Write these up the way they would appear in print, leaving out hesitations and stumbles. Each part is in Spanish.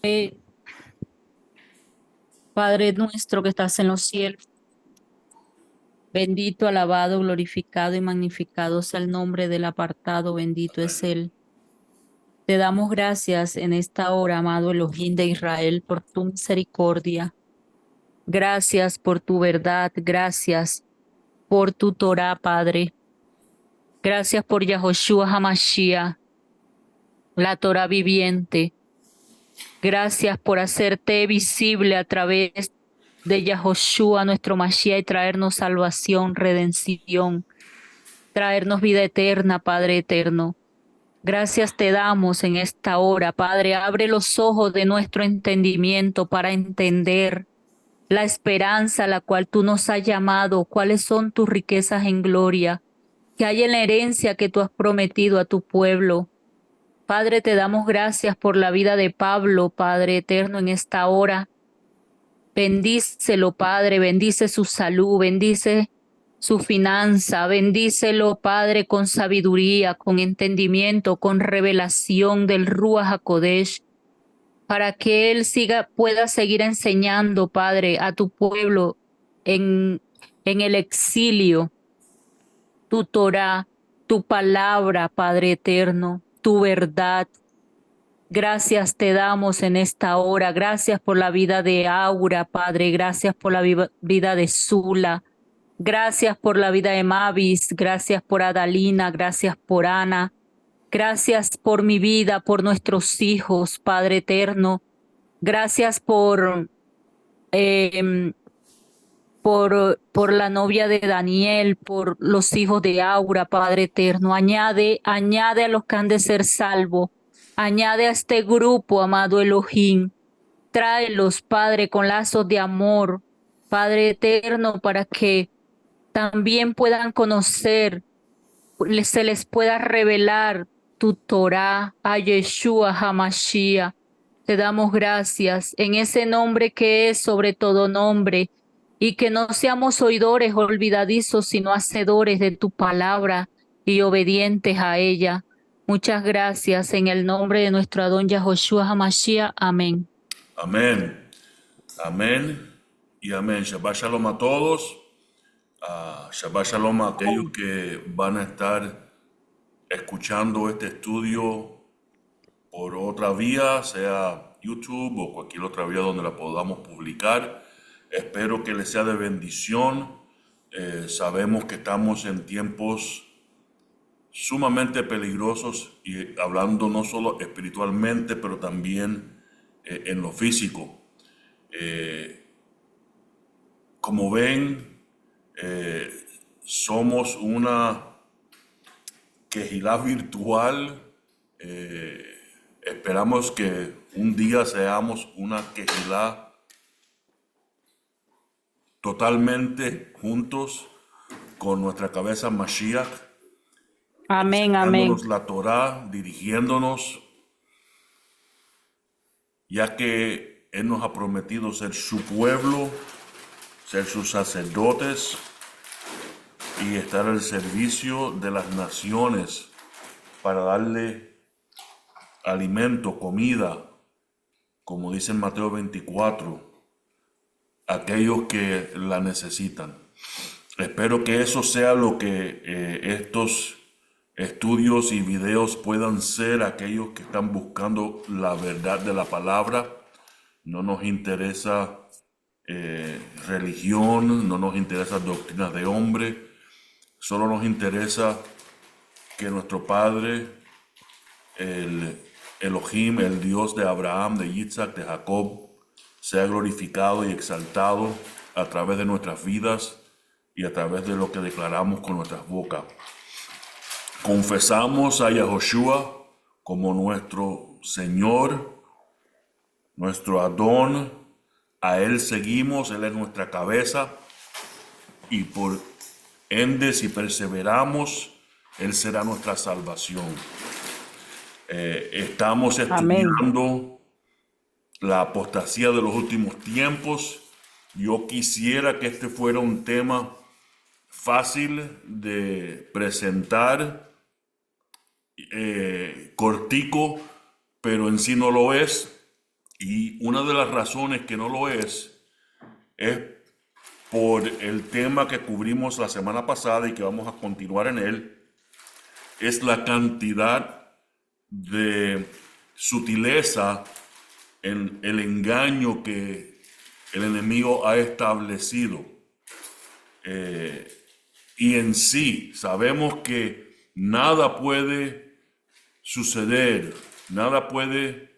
Eh, Padre nuestro que estás en los cielos, bendito, alabado, glorificado y magnificado sea el nombre del apartado, bendito es Él. Te damos gracias en esta hora, amado Elohim de Israel, por tu misericordia. Gracias por tu verdad, gracias por tu Torah, Padre. Gracias por Yahoshua Hamashiach, la Torah viviente. Gracias por hacerte visible a través de Yahoshua, nuestro Mashiach, y traernos salvación, redención, traernos vida eterna, Padre eterno. Gracias te damos en esta hora, Padre. Abre los ojos de nuestro entendimiento para entender la esperanza a la cual tú nos has llamado, cuáles son tus riquezas en gloria, que hay en la herencia que tú has prometido a tu pueblo. Padre, te damos gracias por la vida de Pablo, Padre eterno, en esta hora. Bendícelo, Padre, bendice su salud, bendice su finanza, bendícelo, Padre, con sabiduría, con entendimiento, con revelación del Ruach HaKodesh, para que él pueda seguir enseñando, Padre, a tu pueblo en, en el exilio, tu Torah, tu palabra, Padre eterno, tu verdad. Gracias te damos en esta hora. Gracias por la vida de Aura, Padre. Gracias por la vida de Zula. Gracias por la vida de Mavis. Gracias por Adalina. Gracias por Ana. Gracias por mi vida, por nuestros hijos, Padre eterno. Gracias em, por la novia de Daniel, por los hijos de Aura, Padre eterno. Añade a los que han de ser salvos. Añade a este grupo, amado Elohim. Tráelos, Padre, con lazos de amor, Padre eterno, para que también puedan conocer, se les pueda revelar tu Torah a Yeshua HaMashiach. Te damos gracias en ese nombre que es sobre todo nombre, y que no seamos oidores olvidadizos, sino hacedores de tu palabra y obedientes a ella. Muchas gracias en el nombre de nuestro Adón Yahoshua HaMashiach. Amén. Amén, amén y amén. Shabbat Shalom a todos. Shabbat Shalom a aquellos que van a estar escuchando este estudio por otra vía, sea YouTube o cualquier otra vía donde la podamos publicar. Espero que les sea de bendición. Sabemos que estamos en tiempos sumamente peligrosos y hablando no solo espiritualmente, pero también en lo físico. Como ven, somos una quejilá virtual. Esperamos que un día seamos una quejilá totalmente juntos con nuestra cabeza Mashiach, Amén, amén. enseñándonos la Torá, dirigiéndonos, ya que Él nos ha prometido ser su pueblo, ser sus sacerdotes y estar al servicio de las naciones para darle alimento, comida, como dice en Mateo 24, a aquellos que la necesitan. Espero que eso sea lo que estos estudios y videos puedan ser, aquellos que están buscando la verdad de la palabra. No nos interesa religión, no nos interesa doctrinas de hombre, solo nos interesa que nuestro Padre, el Elohim, el Dios de Abraham, de Isaac, de Jacob, sea glorificado y exaltado a través de nuestras vidas y a través de lo que declaramos con nuestras bocas. Confesamos a Yahoshua como nuestro Señor, nuestro Adón. A Él seguimos, Él es nuestra cabeza, y por ende, si perseveramos, Él será nuestra salvación. Estamos Amén. estudiando la apostasía de los últimos tiempos. Yo quisiera que este fuera un tema fácil de presentar, cortico, pero en sí no lo es. Y una de las razones que no lo es por el tema que cubrimos la semana pasada y que vamos a continuar en él, es la cantidad de sutileza en el engaño que el enemigo ha establecido. Y en sí sabemos que nada puede suceder, nada puede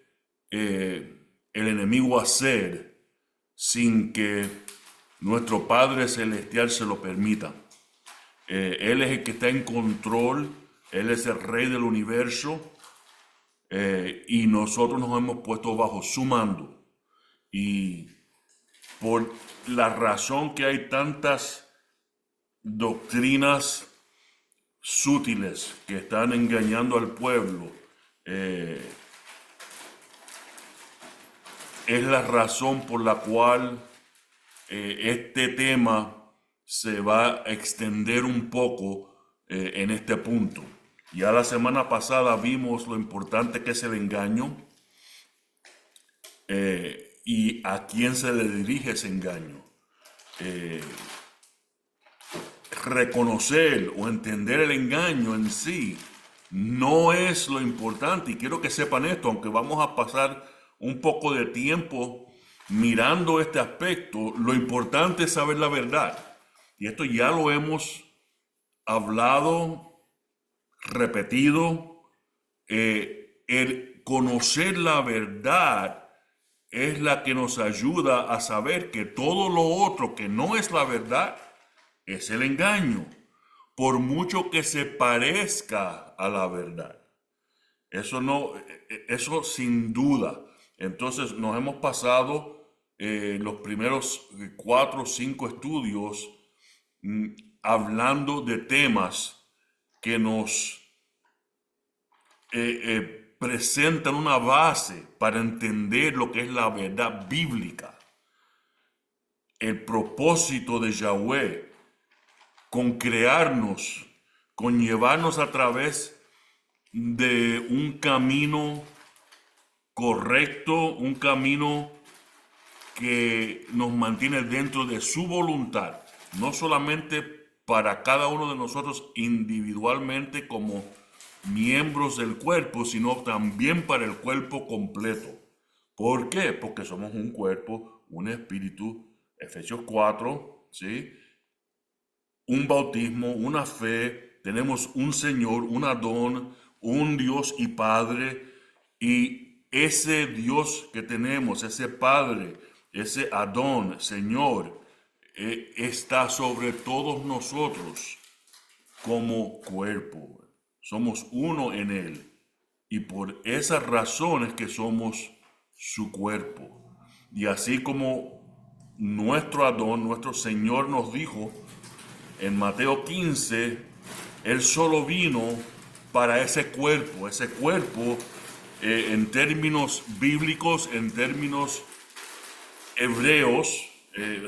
el enemigo hacer sin que nuestro Padre Celestial se lo permita. Él es el que está en control, Él es el Rey del universo, y nosotros nos hemos puesto bajo su mando. Y por la razón que hay tantas doctrinas sutiles que están engañando al pueblo, es la razón por la cual este tema se va a extender un poco en este punto. Ya la semana pasada vimos lo importante que es el engaño y a quién se le dirige ese engaño. Reconocer o entender el engaño en sí no es lo importante, y quiero que sepan esto, aunque vamos a pasar un poco de tiempo mirando este aspecto. Lo importante es saber la verdad, y esto ya lo hemos hablado, repetido. El conocer la verdad es la que nos ayuda a saber que todo lo otro que no es la verdad es el engaño, por mucho que se parezca a la verdad. Eso no, eso sin duda. Entonces nos hemos pasado los primeros 4 o 5 estudios hablando de temas que nos presentan una base para entender lo que es la verdad bíblica. El propósito de Yahweh con crearnos, con llevarnos a través de un camino correcto, un camino que nos mantiene dentro de su voluntad, no solamente para cada uno de nosotros individualmente como miembros del cuerpo, sino también para el cuerpo completo. ¿Por qué? Porque somos un cuerpo, un espíritu, Efesios 4, ¿sí? Un bautismo, una fe, tenemos un Señor, un Adón, un Dios y Padre, y ese Dios que tenemos, ese Padre, ese Adón, Señor, está sobre todos nosotros como cuerpo. Somos uno en Él, y por esas razones que somos su cuerpo. Y así como nuestro Adón, nuestro Señor nos dijo en Mateo 15, Él solo vino para ese cuerpo. Ese cuerpo, en términos bíblicos, en términos hebreos,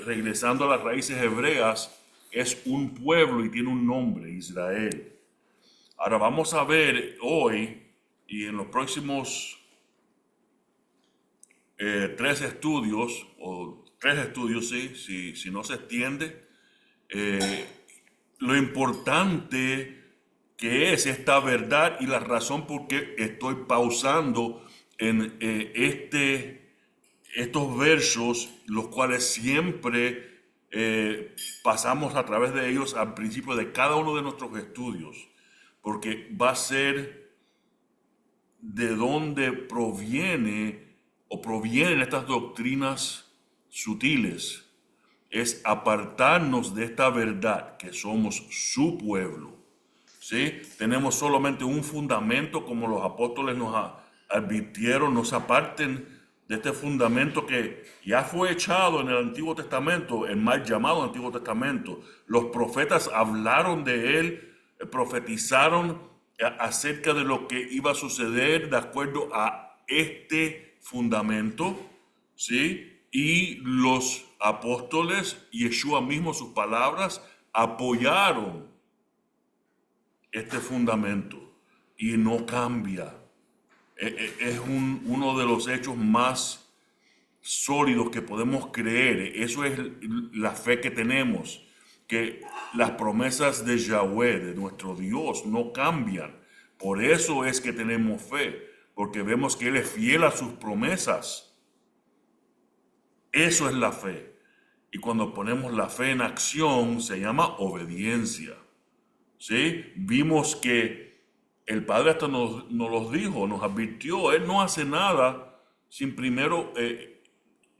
regresando a las raíces hebreas, es un pueblo y tiene un nombre, Israel. Ahora vamos a ver hoy y en los próximos 3 estudios, o 3 estudios, sí, si no se extiende, lo importante que es esta verdad y la razón por qué estoy pausando en estos versos, los cuales siempre pasamos a través de ellos al principio de cada uno de nuestros estudios, porque va a ser de dónde provienen estas doctrinas sutiles. Es apartarnos de esta verdad que somos su pueblo. ¿Sí? Tenemos solamente un fundamento, como los apóstoles nos advirtieron, no se aparten de este fundamento que ya fue echado en el Antiguo Testamento, el mal llamado Antiguo Testamento. Los profetas hablaron de él, profetizaron acerca de lo que iba a suceder de acuerdo a este fundamento, ¿sí? Y los apóstoles, Yeshua mismo, sus palabras, apoyaron este fundamento y no cambia. Es uno de los hechos más sólidos que podemos creer. Eso es la fe que tenemos, que las promesas de Yahweh, de nuestro Dios, no cambian. Por eso es que tenemos fe, porque vemos que Él es fiel a sus promesas. Eso es la fe. Y cuando ponemos la fe en acción, se llama obediencia. ¿Sí? Vimos que el Padre hasta nos los dijo, nos advirtió. Él no hace nada sin primero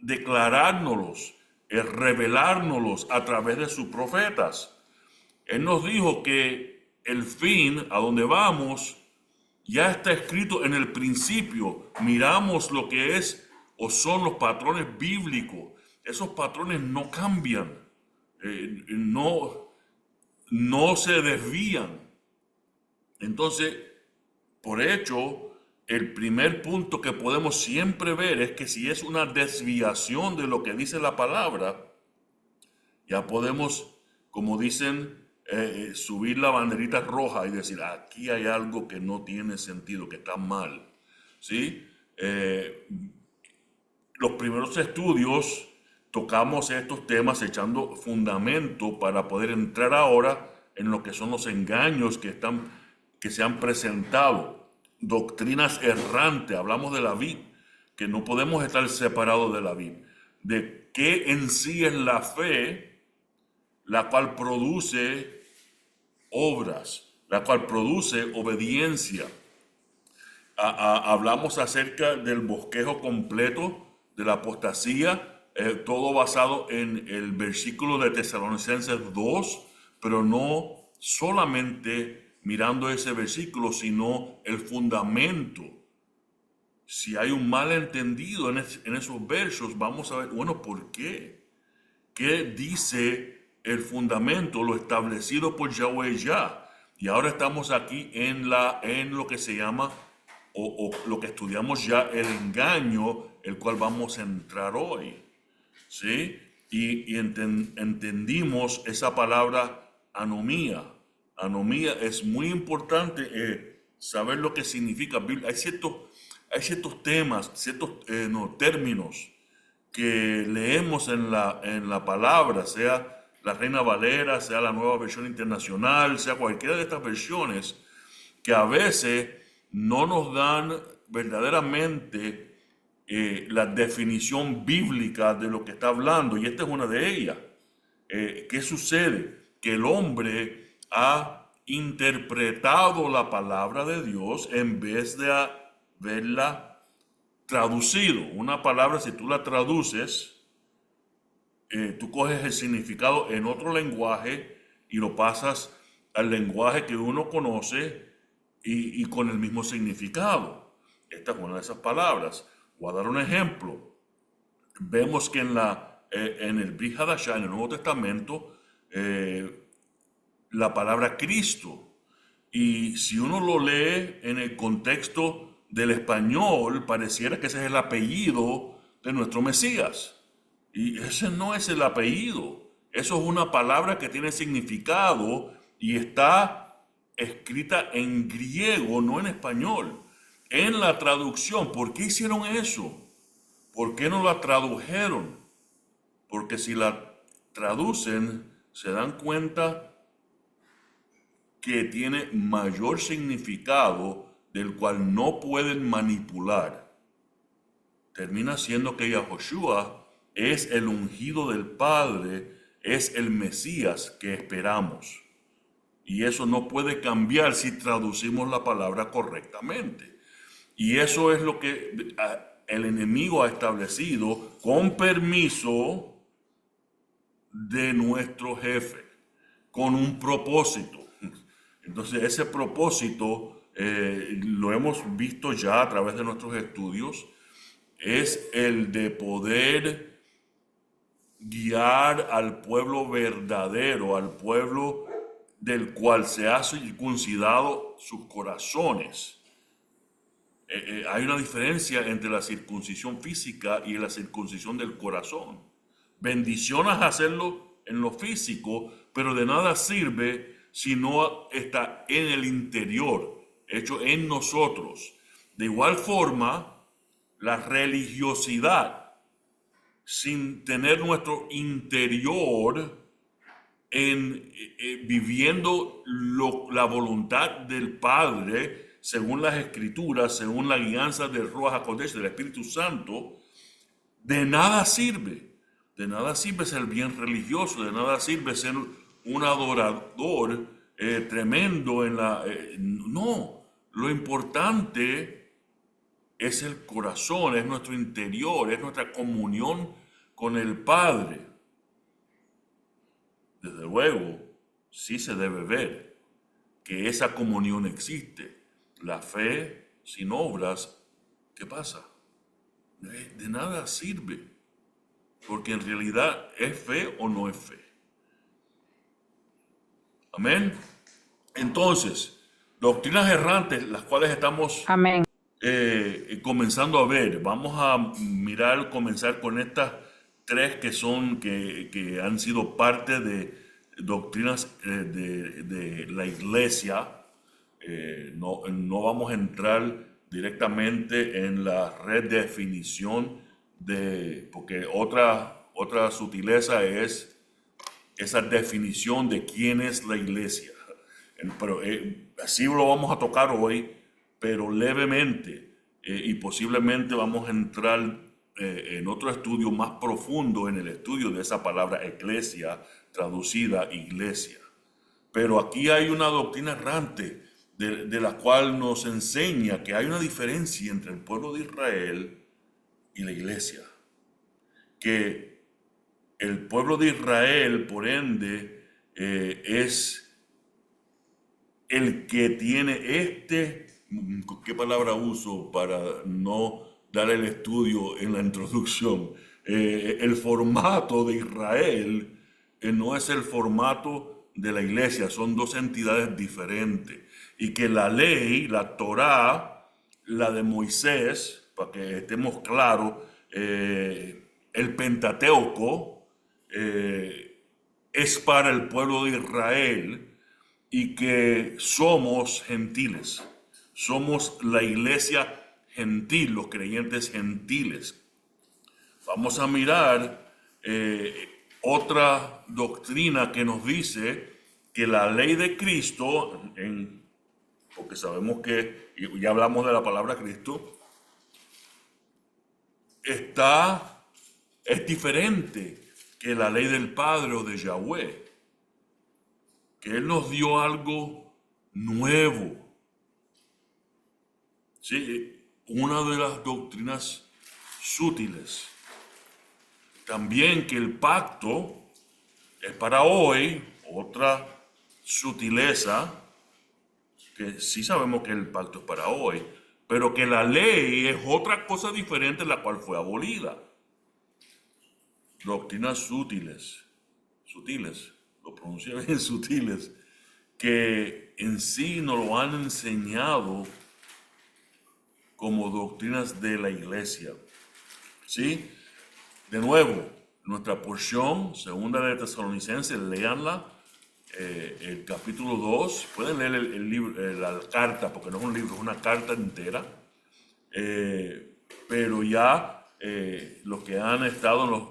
declarárnoslos, revelárnoslos a través de sus profetas. Él nos dijo que el fin, a donde vamos, ya está escrito en el principio. Miramos lo que es o son los patrones bíblicos. Esos patrones no cambian, no se desvían. Entonces, por hecho, el primer punto que podemos siempre ver es que si es una desviación de lo que dice la palabra, ya podemos, como dicen, subir la banderita roja y decir, aquí hay algo que no tiene sentido, que está mal. ¿Sí? Los primeros estudios tocamos estos temas echando fundamento para poder entrar ahora en lo que son los engaños que se han presentado. Doctrinas errantes, hablamos de la vid, que no podemos estar separados de la vid. De qué en sí es la fe, la cual produce obras, la cual produce obediencia. Hablamos acerca del bosquejo completo de la apostasía, todo basado en el versículo de Tesalonicenses 2, pero no solamente mirando ese versículo, sino el fundamento. Si hay un malentendido en esos versos, vamos a ver, bueno, ¿por qué? ¿Qué dice el fundamento, lo establecido por Yahweh ya? Y ahora estamos aquí en lo que se llama, o lo que estudiamos ya, el engaño, el cual vamos a entrar hoy. ¿Sí? Y entendimos esa palabra anomía. Anomía es muy importante saber lo que significa. Hay ciertos temas, ciertos términos que leemos en la palabra, sea la Reina Valera, sea la Nueva Versión Internacional, sea cualquiera de estas versiones, que a veces no nos dan verdaderamente la definición bíblica de lo que está hablando, y esta es una de ellas. ¿Qué sucede? Que el hombre ha interpretado la palabra de Dios en vez de haberla traducido. Una palabra, si tú la traduces, tú coges el significado en otro lenguaje y lo pasas al lenguaje que uno conoce y con el mismo significado. Esta es una de esas palabras. Voy a dar un ejemplo. Vemos que en el Brit Hadashah, en el Nuevo Testamento, la palabra Cristo. Y si uno lo lee en el contexto del español, pareciera que ese es el apellido de nuestro Mesías. Y ese no es el apellido. Eso es una palabra que tiene significado y está escrita en griego, no en español. En la traducción, ¿por qué hicieron eso? ¿Por qué no la tradujeron? Porque si la traducen, se dan cuenta que tiene mayor significado del cual no pueden manipular. Termina siendo que Yahoshua es el ungido del Padre, es el Mesías que esperamos. Y eso no puede cambiar si traducimos la palabra correctamente. Y eso es lo que el enemigo ha establecido con permiso de nuestro jefe, con un propósito. Entonces ese propósito lo hemos visto ya a través de nuestros estudios, es el de poder guiar al pueblo verdadero, al pueblo del cual se ha circuncidado sus corazones. Hay una diferencia entre la circuncisión física y la circuncisión del corazón. Bendición es hacerlo en lo físico, pero de nada sirve si no está en el interior, hecho en nosotros. De igual forma, la religiosidad sin tener nuestro interior viviendo la voluntad del Padre, según las Escrituras, según la guianza del Ruach HaKodesh, del Espíritu Santo, de nada sirve. De nada sirve ser bien religioso, de nada sirve ser un adorador tremendo en la... no, lo importante es el corazón, es nuestro interior, es nuestra comunión con el Padre. Desde luego, sí se debe ver que esa comunión existe. La fe sin obras, ¿qué pasa? De nada sirve, porque en realidad es fe o no es fe. Amén. Entonces, doctrinas errantes, las cuales estamos Amén. comenzando a ver. Vamos a comenzar con estas tres que han sido parte de doctrinas de la iglesia. No vamos a entrar directamente en la redefinición porque otra sutileza es esa definición de quién es la iglesia. Pero así lo vamos a tocar hoy, pero levemente, y posiblemente vamos a entrar en otro estudio más profundo en el estudio de esa palabra eclesia, traducida iglesia. Pero aquí hay una doctrina errante de la cual nos enseña que hay una diferencia entre el pueblo de Israel y la iglesia. Que el pueblo de Israel, por ende, es el que tiene ¿qué palabra uso para no dar el estudio en la introducción? El formato de Israel no es el formato de la iglesia, son dos entidades diferentes. Y que la ley, la Torá, la de Moisés, para que estemos claros, el Pentateuco es para el pueblo de Israel, y que somos gentiles. Somos la iglesia gentil, los creyentes gentiles. Vamos a mirar otra doctrina que nos dice que la ley de Cristo, porque sabemos que ya hablamos de la palabra Cristo, es diferente que la ley del Padre o de Yahweh. Que Él nos dio algo nuevo. Sí, una de las doctrinas sutiles. También que el pacto es para hoy, otra sutileza, que sí sabemos que el pacto es para hoy, pero que la ley es otra cosa diferente, la cual fue abolida. Doctrinas sutiles, lo pronuncié bien, sutiles, que en sí nos lo han enseñado como doctrinas de la iglesia. ¿Sí? De nuevo, nuestra porción, segunda de Tesalonicenses, léanla, el capítulo 2, pueden leer el libro, la carta, porque no es un libro, es una carta entera, pero ya los que han estado en los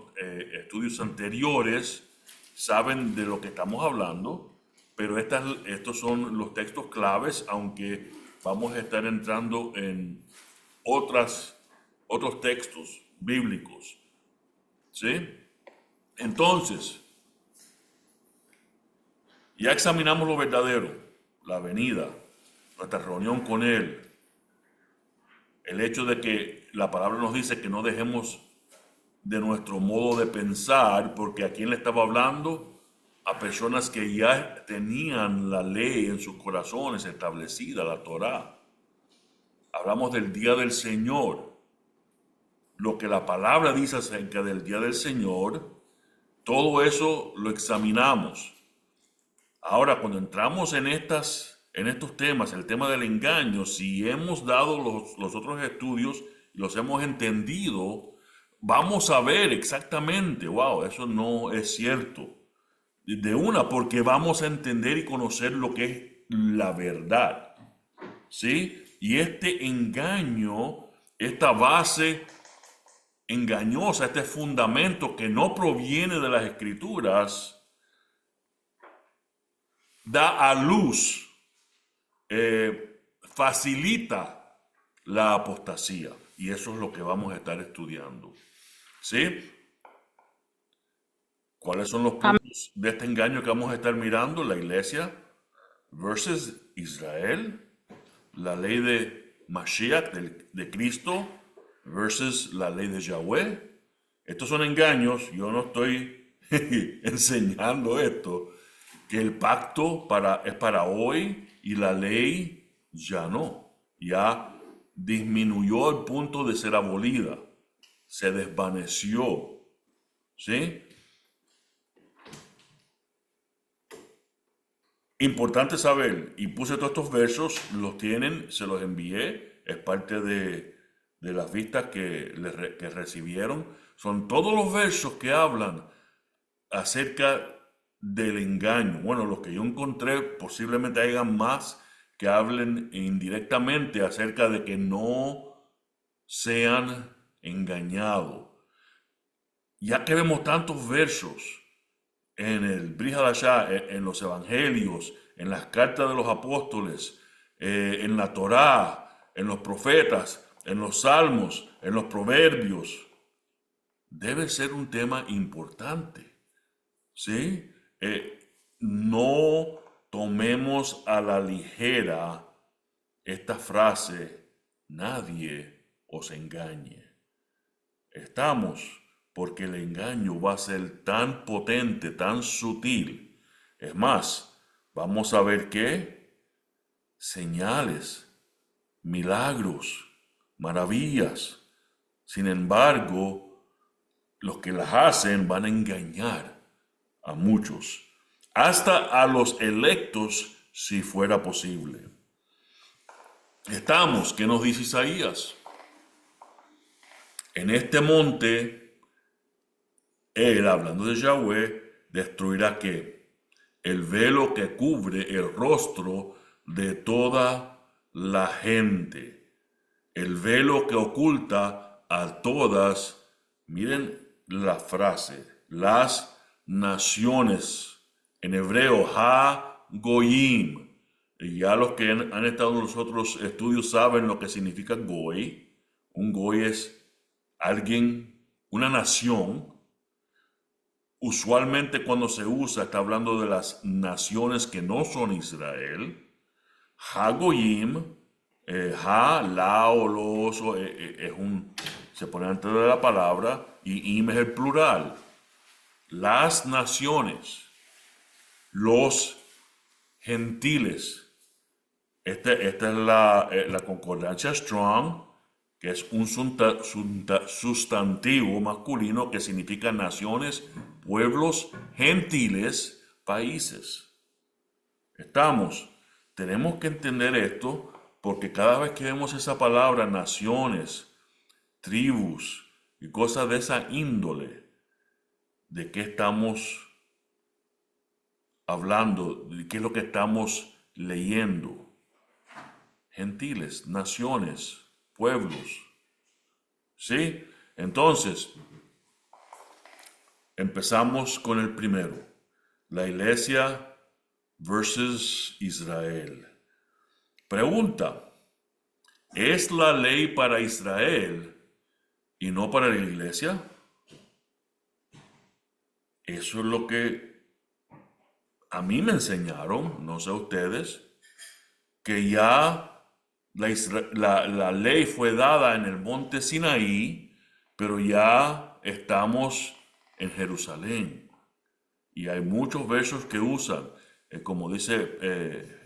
estudios anteriores saben de lo que estamos hablando, pero estos son los textos claves, aunque vamos a estar entrando en otros textos bíblicos. ¿Sí? Entonces, ya examinamos lo verdadero, la venida, nuestra reunión con Él, el hecho de que la palabra nos dice que no dejemos de nuestro modo de pensar, porque a quién le estaba hablando, a personas que ya tenían la ley en sus corazones establecida, la Torá. Hablamos del día del Señor. Lo que la palabra dice acerca del día del Señor, todo eso lo examinamos. Ahora, cuando entramos en estos temas, el tema del engaño, si hemos dado los otros estudios y los hemos entendido, vamos a ver exactamente, wow, eso no es cierto. Porque vamos a entender y conocer lo que es la verdad. ¿Sí? Y este engaño, esta base engañosa, este fundamento que no proviene de las Escrituras, da a luz, facilita la apostasía. Y eso es lo que vamos a estar estudiando. ¿Sí? ¿Cuáles son los puntos de este engaño que vamos a estar mirando? La iglesia versus Israel, la ley de Mashiach, de Cristo, versus la ley de Yahweh. Estos son engaños, yo no estoy enseñando esto, que el pacto es para hoy y la ley ya no, ya disminuyó al punto de ser abolida, se desvaneció, ¿sí? Importante saber, y puse todos estos versos, los tienen, se los envié, es parte de las vistas que recibieron. Son todos los versos que hablan acerca del engaño. Bueno, los que yo encontré, posiblemente hayan más que hablen indirectamente acerca de que no sean engañados. Ya que vemos tantos versos en el Brit Hadashah, en los evangelios, en las cartas de los apóstoles, en la Torá, en los profetas, en los salmos, en los proverbios, debe ser un tema importante, ¿sí? No tomemos a la ligera esta frase, nadie os engañe. Estamos porque el engaño va a ser tan potente, tan sutil. Es más, vamos a ver qué señales, milagros, maravillas. Sin embargo, los que las hacen van a engañar a muchos, hasta a los electos si fuera posible. Estamos, ¿qué nos dice Isaías? En este monte, él, hablando de Yahweh, destruirá ¿qué? El velo que cubre el rostro de toda la gente. El velo que oculta a todas, miren la frase, las naciones. En hebreo, ha-goyim. Y ya los que han estado en los otros estudios saben lo que significa goy. Un goy es alguien, una nación. Usualmente cuando se usa está hablando de las naciones que no son Israel. Ha-goyim, la o los, se pone antes de la palabra y im es el plural. Las naciones, los gentiles. Esta es la concordancia Strong, que es un sustantivo masculino que significa naciones, pueblos, gentiles, países. Tenemos que entender esto porque cada vez que vemos esa palabra, naciones, tribus y cosas de esa índole, ¿de qué estamos hablando? ¿De qué es lo que estamos leyendo? Gentiles, naciones, pueblos. ¿Sí? Entonces, empezamos con el primero. La iglesia versus Israel. Pregunta, ¿es la ley para Israel y no para la iglesia? Eso es lo que a mí me enseñaron, no sé ustedes, que ya la ley fue dada en el monte Sinaí, pero ya estamos en Jerusalén. Y hay muchos versos que usan, como dice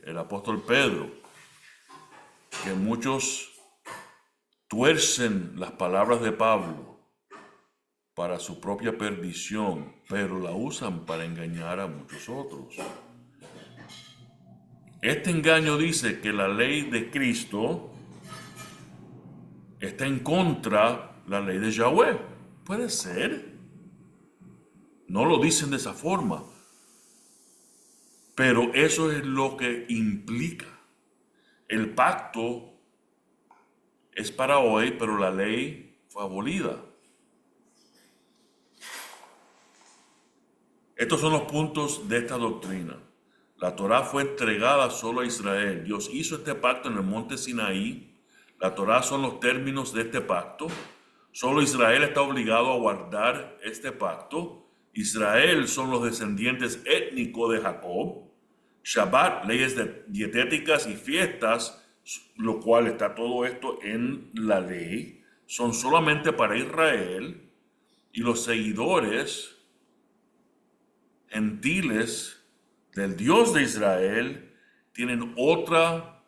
el apóstol Pedro, que muchos tuercen las palabras de Pablo para su propia perdición, pero la usan para engañar a muchos otros. Este engaño dice que la ley de Cristo está en contra de la ley de Yahweh. Puede ser. No lo dicen de esa forma. Pero eso es lo que implica. El pacto es para hoy, pero la ley fue abolida. Estos son los puntos de esta doctrina. La Torá fue entregada solo a Israel. Dios hizo este pacto en el monte Sinaí. La Torá son los términos de este pacto. Solo Israel está obligado a guardar este pacto. Israel son los descendientes étnicos de Jacob. Shabbat, leyes dietéticas y fiestas, lo cual está todo esto en la ley, son solamente para Israel, y los seguidores gentiles del Dios de Israel tienen otra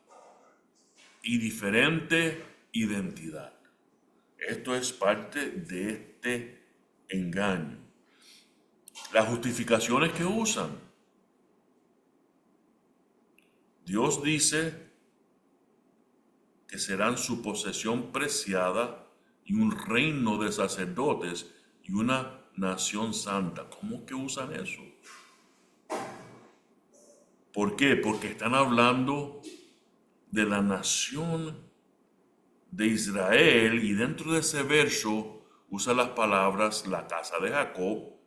y diferente identidad. Esto es parte de este engaño. Las justificaciones que usan. Dios dice que serán su posesión preciada y un reino de sacerdotes y una nación santa. ¿Cómo que usan eso? ¿Por qué? Porque están hablando de la nación de Israel, y dentro de ese verso usa las palabras la casa de Jacob,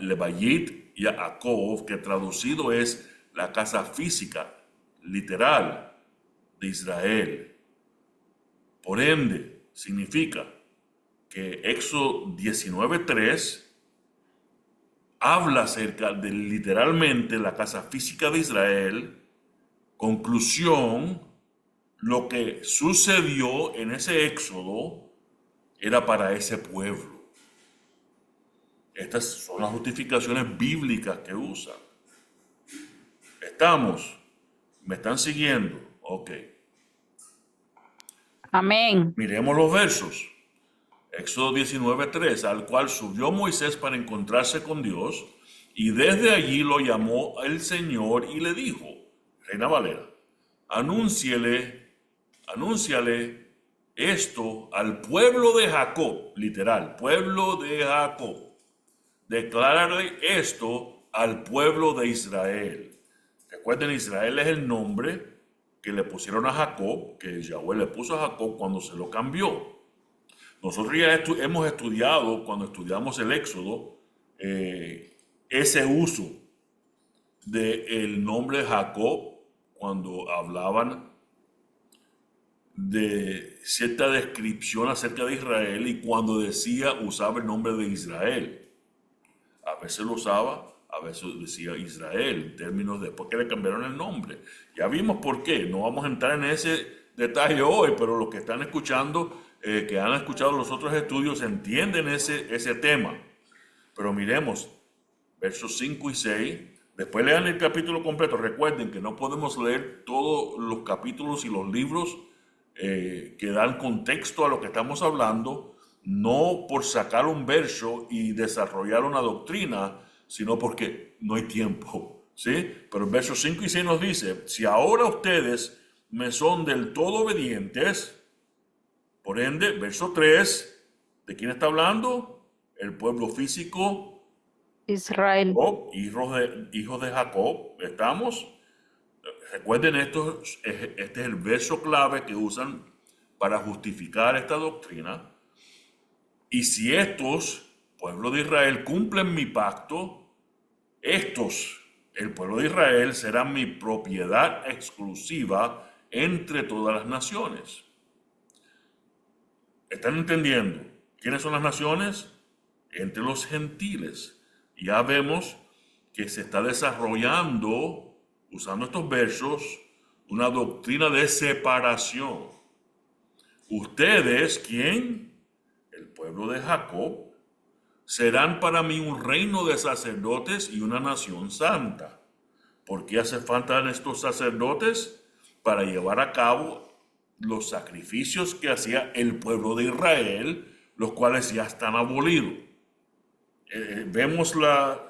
Lebayit y Jacob, que traducido es la casa física, literal, de Israel. Por ende, significa que Éxodo 19:3 habla acerca de literalmente la casa física de Israel. Conclusión, lo que sucedió en ese éxodo era para ese pueblo. Estas son las justificaciones bíblicas que usan. ¿Estamos? ¿Me están siguiendo? Ok. Amén. Miremos los versos. Éxodo 19:3, al cual subió Moisés para encontrarse con Dios, y desde allí lo llamó el Señor y le dijo, Reina Valera, anúnciale esto al pueblo de Jacob, literal, pueblo de Jacob. Declárale esto al pueblo de Israel. Recuerden, Israel es el nombre que le pusieron a Jacob, que Yahweh le puso a Jacob cuando se lo cambió. Nosotros ya hemos estudiado, cuando estudiamos el Éxodo, ese uso del nombre Jacob cuando hablaban de cierta descripción acerca de Israel, y cuando usaba el nombre de Israel. A veces lo usaba, a veces decía Israel, en términos de por qué le cambiaron el nombre. Ya vimos por qué, no vamos a entrar en ese detalle hoy, pero los que están escuchando, que han escuchado los otros estudios, entienden ese tema. Pero miremos, versos 5 y 6, después lean el capítulo completo. Recuerden que no podemos leer todos los capítulos y los libros que dan contexto a lo que estamos hablando, no por sacar un verso y desarrollar una doctrina, sino porque no hay tiempo, ¿sí? Pero el verso 5 y 6 nos dice, si ahora ustedes me son del todo obedientes, por ende, verso 3, ¿de quién está hablando? El pueblo físico, Israel. Jacob, hijos de Jacob, ¿estamos? Recuerden esto, este es el verso clave que usan para justificar esta doctrina. Y si estos, pueblo de Israel, cumplen mi pacto, estos, el pueblo de Israel, serán mi propiedad exclusiva entre todas las naciones. ¿Están entendiendo? ¿Quiénes son las naciones? Entre los gentiles. Ya vemos que se está desarrollando, usando estos versos, una doctrina de separación. Ustedes, ¿quién? El pueblo de Jacob, serán para mí un reino de sacerdotes y una nación santa. ¿Por qué hace falta estos sacerdotes? Para llevar a cabo los sacrificios que hacía el pueblo de Israel, los cuales ya están abolidos. Vemos la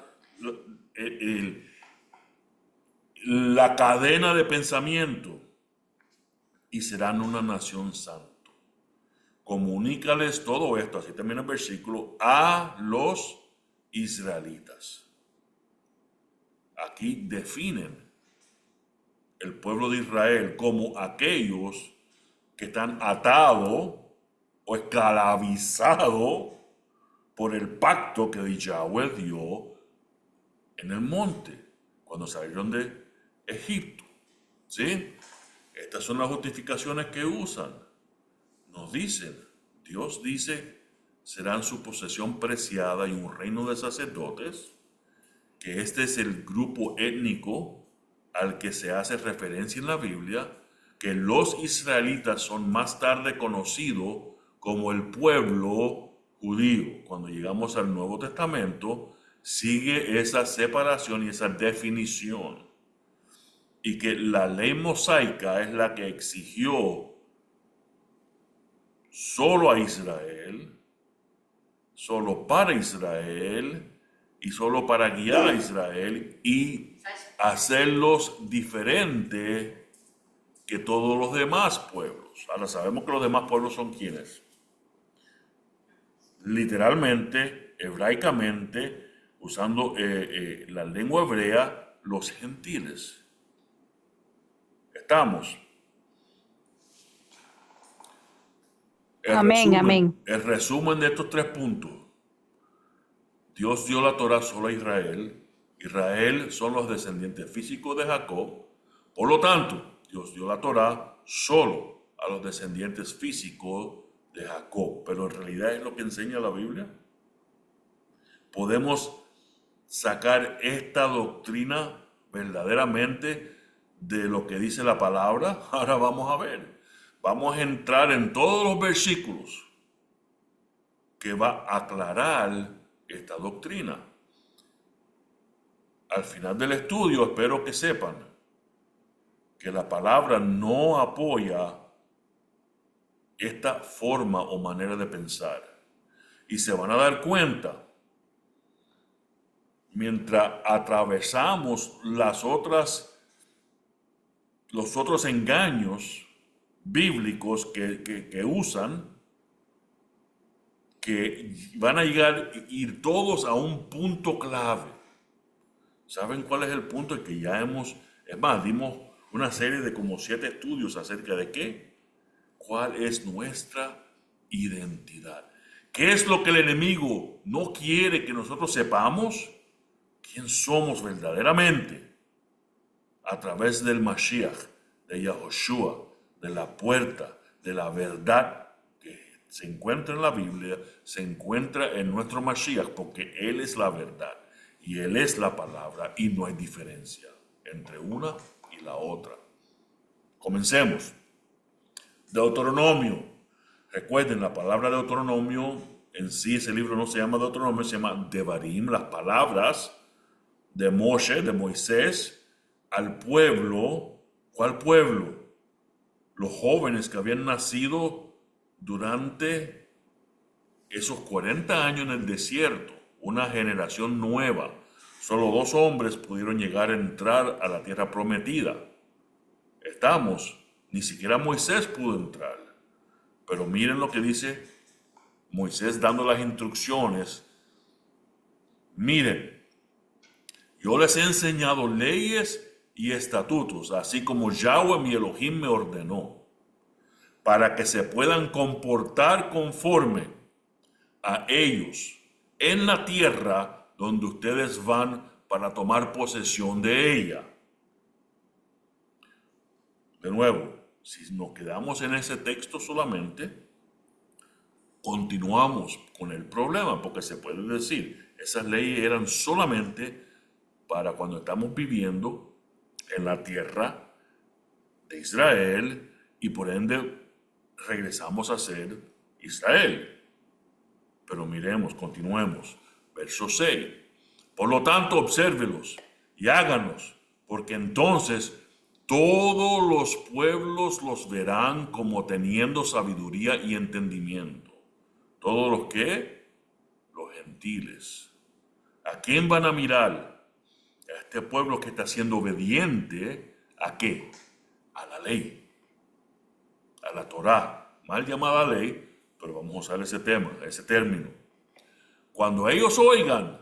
cadena de pensamiento, y serán una nación santa. Comunícales todo esto, así termina el versículo, a los israelitas. Aquí definen el pueblo de Israel como aquellos que están atados o esclavizados por el pacto que Yahweh dio en el monte, cuando salieron de Egipto. ¿Sí? Estas son las justificaciones que usan. Nos dicen, Dios dice, serán su posesión preciada y un reino de sacerdotes, que este es el grupo étnico al que se hace referencia en la Biblia, que los israelitas son más tarde conocidos como el pueblo judío. Cuando llegamos al Nuevo Testamento, sigue esa separación y esa definición. Y que la ley mosaica es la que exigió solo a Israel, solo para Israel y solo para guiar a Israel y hacerlos diferentes que todos los demás pueblos. Ahora sabemos que los demás pueblos son quienes. Literalmente, hebraicamente, usando la lengua hebrea, los gentiles. Estamos. Amén, amén. El resumen de estos 3 puntos. Dios dio la Torah solo a Israel. Israel son los descendientes físicos de Jacob. Por lo tanto, Dios dio la Torah solo a los descendientes físicos de Jacob. Pero en realidad es lo que enseña la Biblia. Podemos sacar esta doctrina verdaderamente de lo que dice la palabra. Ahora vamos a ver. Vamos a entrar en todos los versículos que va a aclarar esta doctrina. Al final del estudio espero que sepan que la palabra no apoya esta forma o manera de pensar. Y se van a dar cuenta mientras atravesamos los otros engaños bíblicos que usan, que van a ir todos a un punto clave. ¿Saben cuál es el punto? El que ya dimos una serie de como 7 estudios acerca de qué, cuál es nuestra identidad. ¿Qué es lo que el enemigo no quiere que nosotros sepamos? ¿Quién somos verdaderamente? A través del Mashiach, de Yahushua, de la puerta, de la verdad que se encuentra en la Biblia, se encuentra en nuestro Mashiach, porque Él es la verdad y Él es la palabra y no hay diferencia entre una y la otra. Comencemos. Deuteronomio. Recuerden, la palabra Deuteronomio, en sí ese libro no se llama Deuteronomio, se llama Devarim, las palabras de Moshe, de Moisés, al pueblo. ¿Cuál pueblo? Los jóvenes que habían nacido durante esos 40 años en el desierto, una generación nueva. Solo 2 hombres pudieron llegar a entrar a la tierra prometida. Ni siquiera Moisés pudo entrar. Pero miren lo que dice Moisés dando las instrucciones. Miren, yo les he enseñado leyes y estatutos, así como Yahweh mi Elohim me ordenó, para que se puedan comportar conforme a ellos en la tierra donde ustedes van para tomar posesión de ella. De nuevo, si nos quedamos en ese texto solamente, continuamos con el problema, porque se puede decir, esas leyes eran solamente para cuando estamos viviendo en la tierra de Israel y por ende regresamos a ser Israel. Pero miremos, continuemos. Verso 6. Por lo tanto, obsérvelos y háganos, porque entonces todos los pueblos los verán como teniendo sabiduría y entendimiento. ¿Todos los qué? Los gentiles. ¿A quién van a mirar? A este pueblo que está siendo obediente. ¿A qué? A la ley. A la Torá. Mal llamada ley, pero vamos a usar ese término. Cuando ellos oigan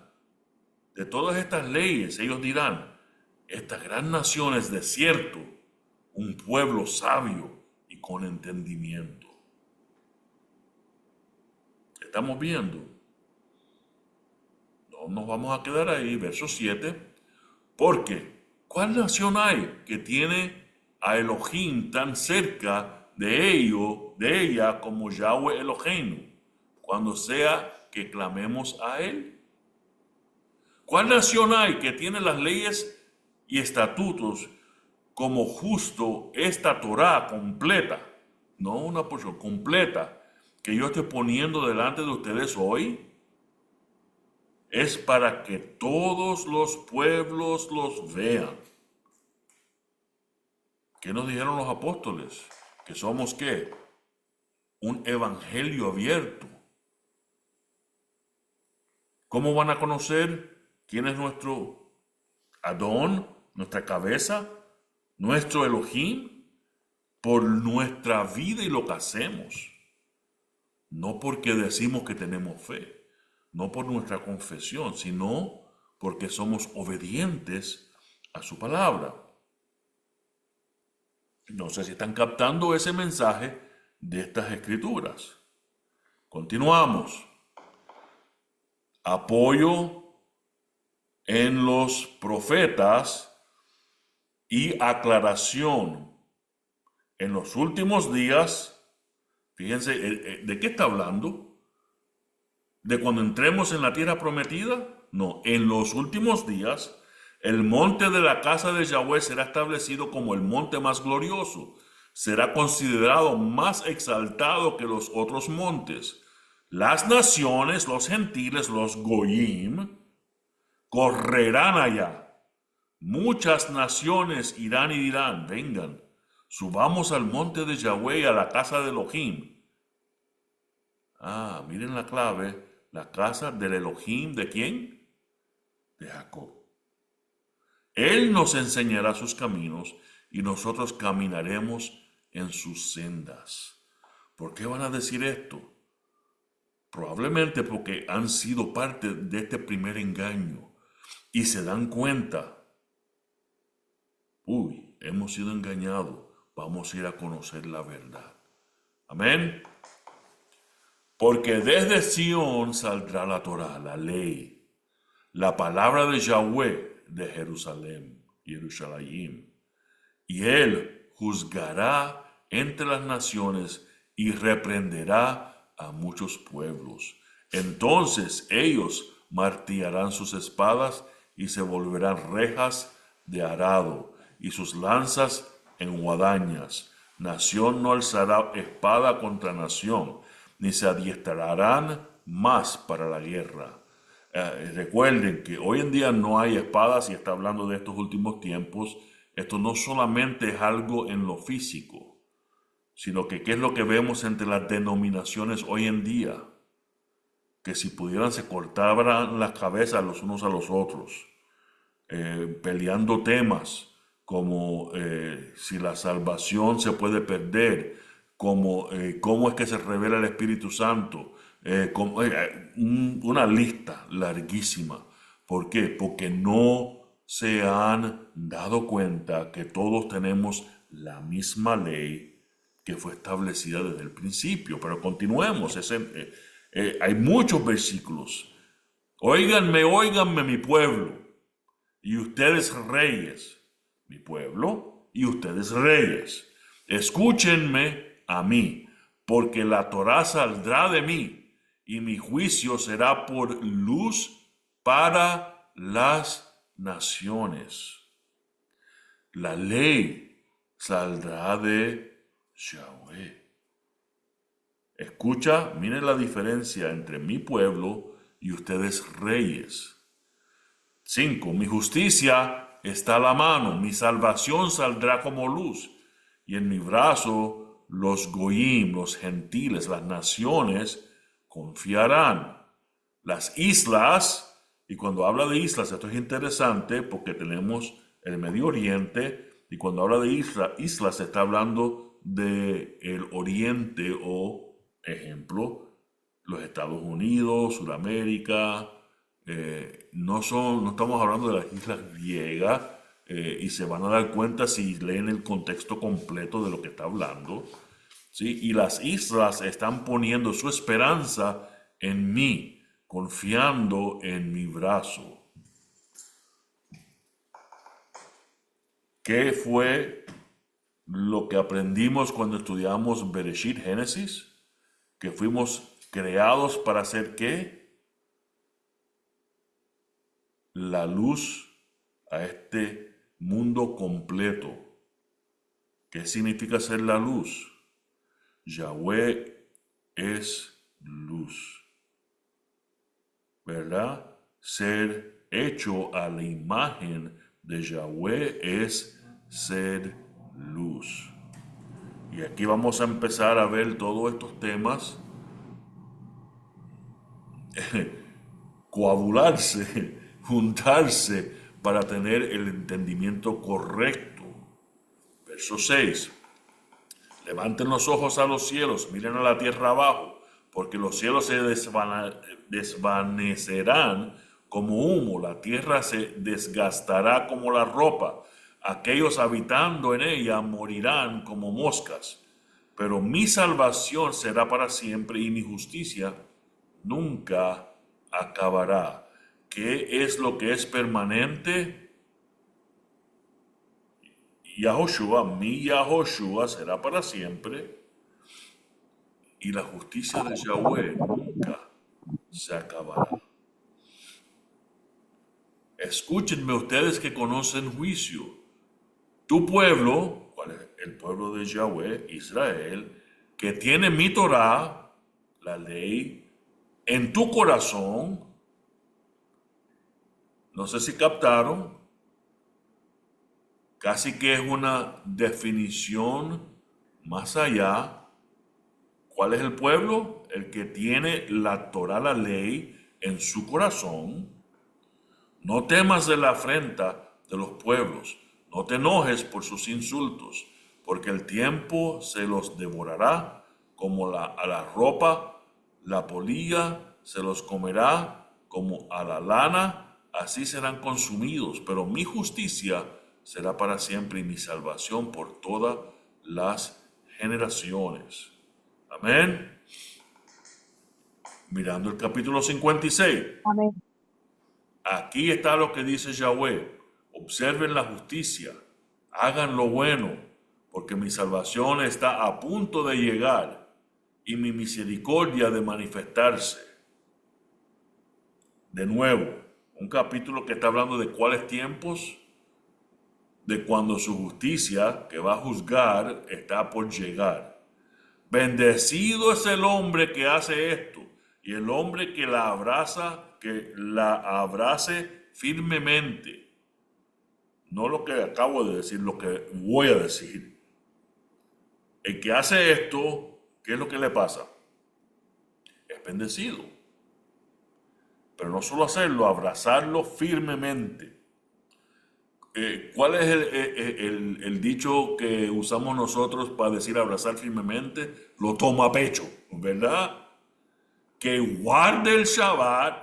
de todas estas leyes, ellos dirán, esta gran nación es de cierto un pueblo sabio y con entendimiento. Estamos viendo. No nos vamos a quedar ahí. Verso 7. Porque, ¿cuál nación hay que tiene a Elohim tan cerca de ella como Yahweh Eloheinu, cuando sea que clamemos a Él? ¿Cuál nación hay que tiene las leyes y estatutos como justo esta Torá completa? No una porción completa que yo estoy poniendo delante de ustedes hoy. Es para que todos los pueblos los vean. ¿Qué nos dijeron los apóstoles? Que somos ¿qué? Un evangelio abierto. ¿Cómo van a conocer quién es nuestro Adón, nuestra cabeza, nuestro Elohim? Por nuestra vida y lo que hacemos. No porque decimos que tenemos fe, no por nuestra confesión, sino porque somos obedientes a su palabra. No sé si están captando ese mensaje de estas escrituras. Continuamos. Apoyo en los profetas y aclaración. En los últimos días, fíjense, ¿de qué está hablando? ¿De cuando entremos en la tierra prometida? No, en los últimos días, el monte de la casa de Yahweh será establecido como el monte más glorioso. Será considerado más exaltado que los otros montes. Las naciones, los gentiles, los goyim, correrán allá. Muchas naciones irán y dirán, vengan, subamos al monte de Yahweh, a la casa de Elohim. Ah, miren la clave, la casa del Elohim, ¿de quién? De Jacob. Él nos enseñará sus caminos y nosotros caminaremos en sus sendas. ¿Por qué van a decir esto? Probablemente porque han sido parte de este primer engaño y se dan cuenta, uy, hemos sido engañados, vamos a ir a conocer la verdad. Amén. Porque desde Sión saldrá la Torá, la ley, la palabra de Yahweh de Jerusalén, y él juzgará entre las naciones y reprenderá a muchos pueblos. Entonces ellos martillarán sus espadas y se volverán rejas de arado y sus lanzas en guadañas. Nación no alzará espada contra nación, ni se adiestrarán más para la guerra. Recuerden que hoy en día no hay espadas y está hablando de estos últimos tiempos. Esto no solamente es algo en lo físico, sino que qué es lo que vemos entre las denominaciones hoy en día, que si pudieran se cortaran las cabezas los unos a los otros, peleando temas como si la salvación se puede perder, como cómo es que se revela el Espíritu Santo, una lista larguísima. ¿Por qué? Porque no se han dado cuenta que todos tenemos la misma ley que fue establecida desde el principio. Pero continuemos, hay muchos versículos. Óiganme, óiganme mi pueblo, y ustedes reyes, mi pueblo, y ustedes reyes. Escúchenme a mí, porque la Torá saldrá de mí, y mi juicio será por luz para las naciones. La ley saldrá de Yahweh. Escucha, miren la diferencia entre mi pueblo y ustedes reyes. 5. Mi justicia está a la mano, mi salvación saldrá como luz, y en mi brazo los goyim, los gentiles, las naciones confiarán. Las islas, y cuando habla de islas, esto es interesante porque tenemos el Medio Oriente, y cuando habla de islas se está hablando del Oriente o, ejemplo, los Estados Unidos, Sudamérica. No estamos hablando de las islas griegas, y se van a dar cuenta si leen el contexto completo de lo que está hablando, ¿sí? Y las islas están poniendo su esperanza en mí, confiando en mi brazo. ¿Qué fue lo que aprendimos cuando estudiamos Bereshit, Génesis? Que fuimos creados para hacer ¿qué? La luz a este mundo completo. ¿Qué significa ser la luz? Yahweh es luz, ¿verdad? Ser hecho a la imagen de Yahweh es ser luz. Y aquí vamos a empezar a ver todos estos temas coadularse, juntarse para tener el entendimiento correcto. Verso 6. Levanten los ojos a los cielos, miren a la tierra abajo, porque los cielos se desvanecerán como humo, la tierra se desgastará como la ropa, aquellos habitando en ella morirán como moscas, pero mi salvación será para siempre y mi justicia nunca acabará. ¿Qué es lo que es permanente? Yahoshua, mi Yahoshua será para siempre y la justicia de Yahweh nunca se acabará. Escúchenme ustedes que conocen juicio. Tu pueblo, ¿cuál es el pueblo de Yahweh, Israel, que tiene mi Torah, la ley, en tu corazón? No sé si captaron, casi que es una definición más allá. ¿Cuál es el pueblo? El que tiene la Torah, la ley, en su corazón. No temas de la afrenta de los pueblos, no te enojes por sus insultos, porque el tiempo se los devorará como a la ropa, la polilla se los comerá como a la lana, así serán consumidos, pero mi justicia será para siempre y mi salvación por todas las generaciones. Amén. Mirando el capítulo 56. Amén. Aquí está lo que dice Yahweh. Observen la justicia, hagan lo bueno, porque mi salvación está a punto de llegar y mi misericordia de manifestarse. De nuevo, un capítulo que está hablando de cuáles tiempos, de cuando su justicia que va a juzgar está por llegar. Bendecido es el hombre que hace esto y el hombre que la abraza, que la abrace firmemente. No lo que acabo de decir, lo que voy a decir. El que hace esto, ¿qué es lo que le pasa? Es bendecido. Pero no solo hacerlo, abrazarlo firmemente. ¿Cuál es el dicho que usamos nosotros para decir abrazar firmemente? Lo toma a pecho, ¿verdad? Que guarde el Shabbat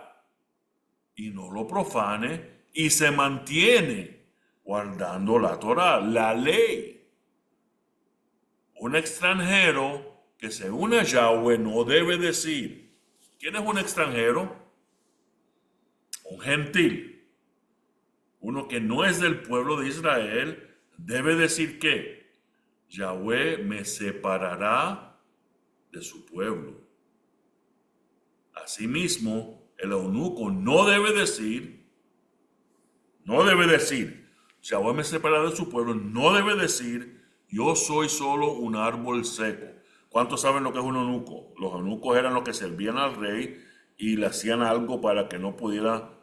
y no lo profane y se mantiene guardando la Torah, la ley. Un extranjero que se une a Yahweh no debe decir, ¿quién es un extranjero? Un gentil. Uno que no es del pueblo de Israel debe decir que Yahweh me separará de su pueblo. Asimismo, el eunuco no debe decir, Yahweh me separará de su pueblo, no debe decir, yo soy solo un árbol seco. ¿Cuántos saben lo que es un eunuco? Los eunucos eran los que servían al rey y le hacían algo para que no pudiera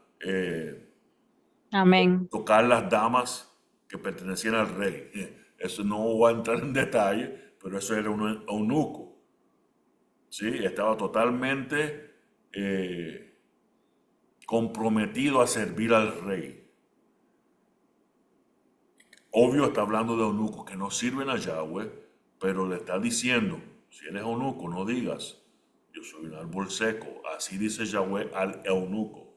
Amén. tocar las damas que pertenecían al rey. Eso no va a entrar en detalle, pero eso era un eunuco. ¿Sí? Estaba totalmente comprometido a servir al rey. Obvio está hablando de eunucos que no sirven a Yahweh, pero le está diciendo, si eres eunuco, no digas, yo soy un árbol seco. Así dice Yahweh al eunuco.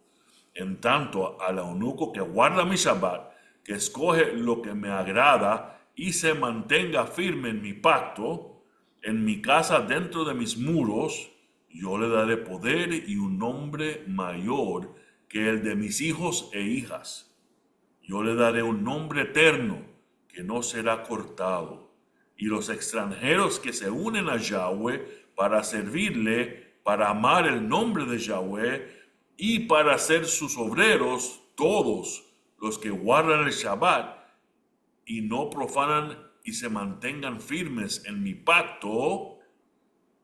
En tanto, al eunuco que guarda mi Shabbat, que escoge lo que me agrada y se mantenga firme en mi pacto, en mi casa dentro de mis muros, yo le daré poder y un nombre mayor que el de mis hijos e hijas. Yo le daré un nombre eterno que no será cortado. Y los extranjeros que se unen a Yahweh para servirle, para amar el nombre de Yahweh y para ser sus obreros, todos los que guardan el Shabbat y no profanan y se mantengan firmes en mi pacto,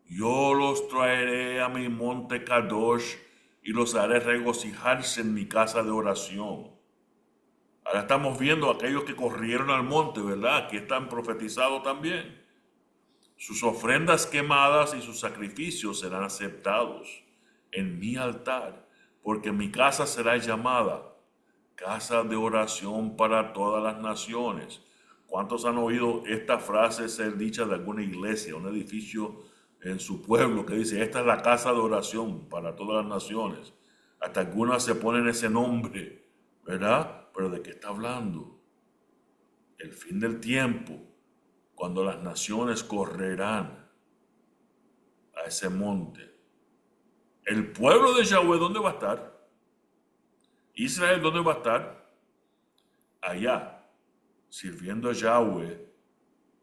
yo los traeré a mi monte Kadosh y los haré regocijarse en mi casa de oración. Ahora estamos viendo a aquellos que corrieron al monte, ¿verdad? Que están profetizados también. Sus ofrendas quemadas y sus sacrificios serán aceptados en mi altar, porque mi casa será llamada casa de oración para todas las naciones. ¿Cuántos han oído esta frase ser dicha de alguna iglesia, un edificio en su pueblo que dice, esta es la casa de oración para todas las naciones? Hasta algunas se ponen ese nombre, ¿verdad? Pero ¿de qué está hablando? El fin del tiempo, cuando las naciones correrán a ese monte. El pueblo de Yahweh, ¿dónde va a estar? Israel, ¿dónde va a estar? Allá, sirviendo a Yahweh,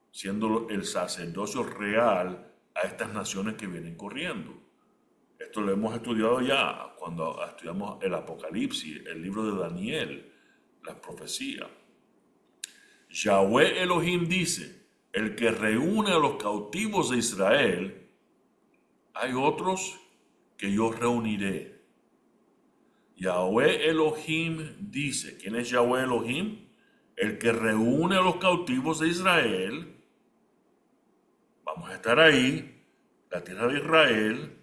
siendo el sacerdocio real a estas naciones que vienen corriendo. Esto lo hemos estudiado ya cuando estudiamos el Apocalipsis, el libro de Daniel, las profecías. Yahweh Elohim dice, el que reúne a los cautivos de Israel, hay otros que yo reuniré. Yahweh Elohim dice, ¿quién es Yahweh Elohim? El que reúne a los cautivos de Israel. Vamos a estar ahí, la tierra de Israel,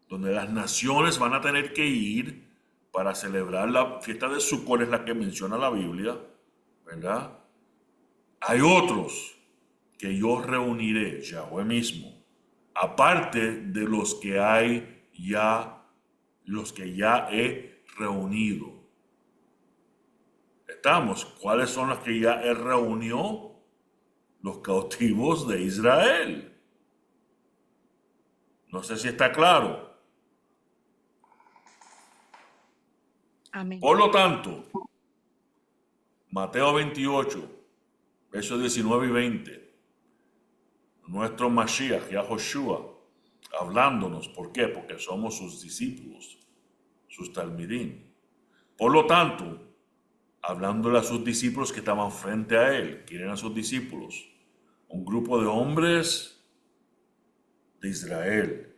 donde las naciones van a tener que ir para celebrar la fiesta de Sukkot, es la que menciona la Biblia, ¿verdad? Hay otros que yo reuniré, Yahweh mismo, aparte de los que hay ya, los que ya he reunido. Estamos, ¿cuáles son los que ya él reunió? Los cautivos de Israel. No sé si está claro. Amén. Por lo tanto, Mateo 28, versos 19 y 20, nuestro Mashiach, Yahoshua, hablándonos. ¿Por qué? Porque somos sus discípulos, sus talmidim. Por lo tanto, hablándole a sus discípulos que estaban frente a él, ¿quién eran sus discípulos? Un grupo de hombres de Israel,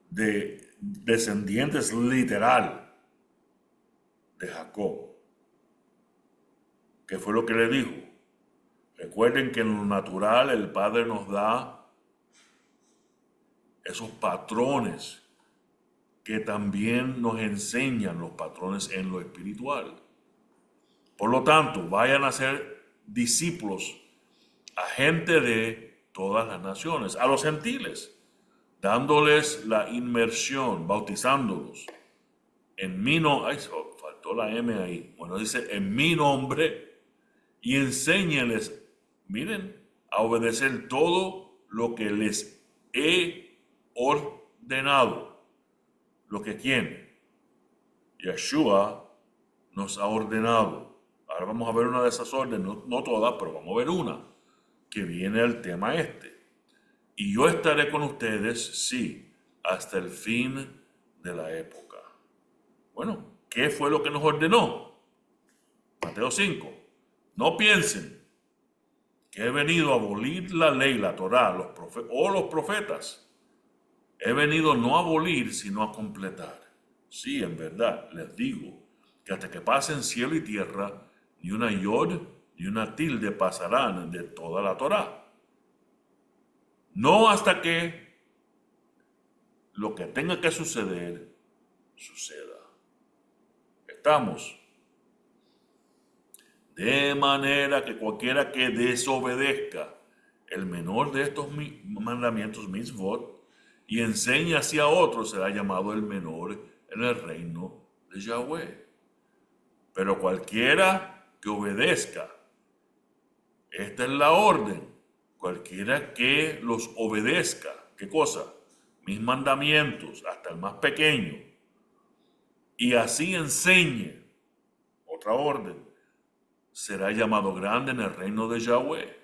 de descendientes literal de Jacob. ¿Qué fue lo que le dijo? Recuerden que en lo natural el Padre nos da esos patrones que también nos enseñan los patrones en lo espiritual. Por lo tanto, vayan a ser discípulos a gente de todas las naciones, a los gentiles, dándoles la inmersión, bautizándolos en mi nombre. Ay, faltó la M ahí. Bueno, dice en mi nombre, y enséñenles, miren, a obedecer todo lo que les he ordenado. Lo que quién, Yeshua nos ha ordenado. Ahora vamos a ver una de esas órdenes, no todas, pero vamos a ver una que viene al tema este. Y yo estaré con ustedes, sí, hasta el fin de la época. Bueno, ¿qué fue lo que nos ordenó? Mateo 5. No piensen que he venido a abolir la ley, la Torá, los profetas. He venido no a abolir, sino a completar. Sí, en verdad, les digo que hasta que pasen cielo y tierra, ni una yod ni una tilde pasarán de toda la Torá. No hasta que lo que tenga que suceder, suceda. Estamos. De manera que cualquiera que desobedezca el menor de estos mandamientos, mitzvot, y enseña hacia otros, será llamado el menor en el reino de Yahweh. Pero cualquiera que obedezca, esta es la orden, cualquiera que los obedezca, ¿qué cosa? Mis mandamientos, hasta el más pequeño, y así enseñe, otra orden, será llamado grande en el reino de Yahweh.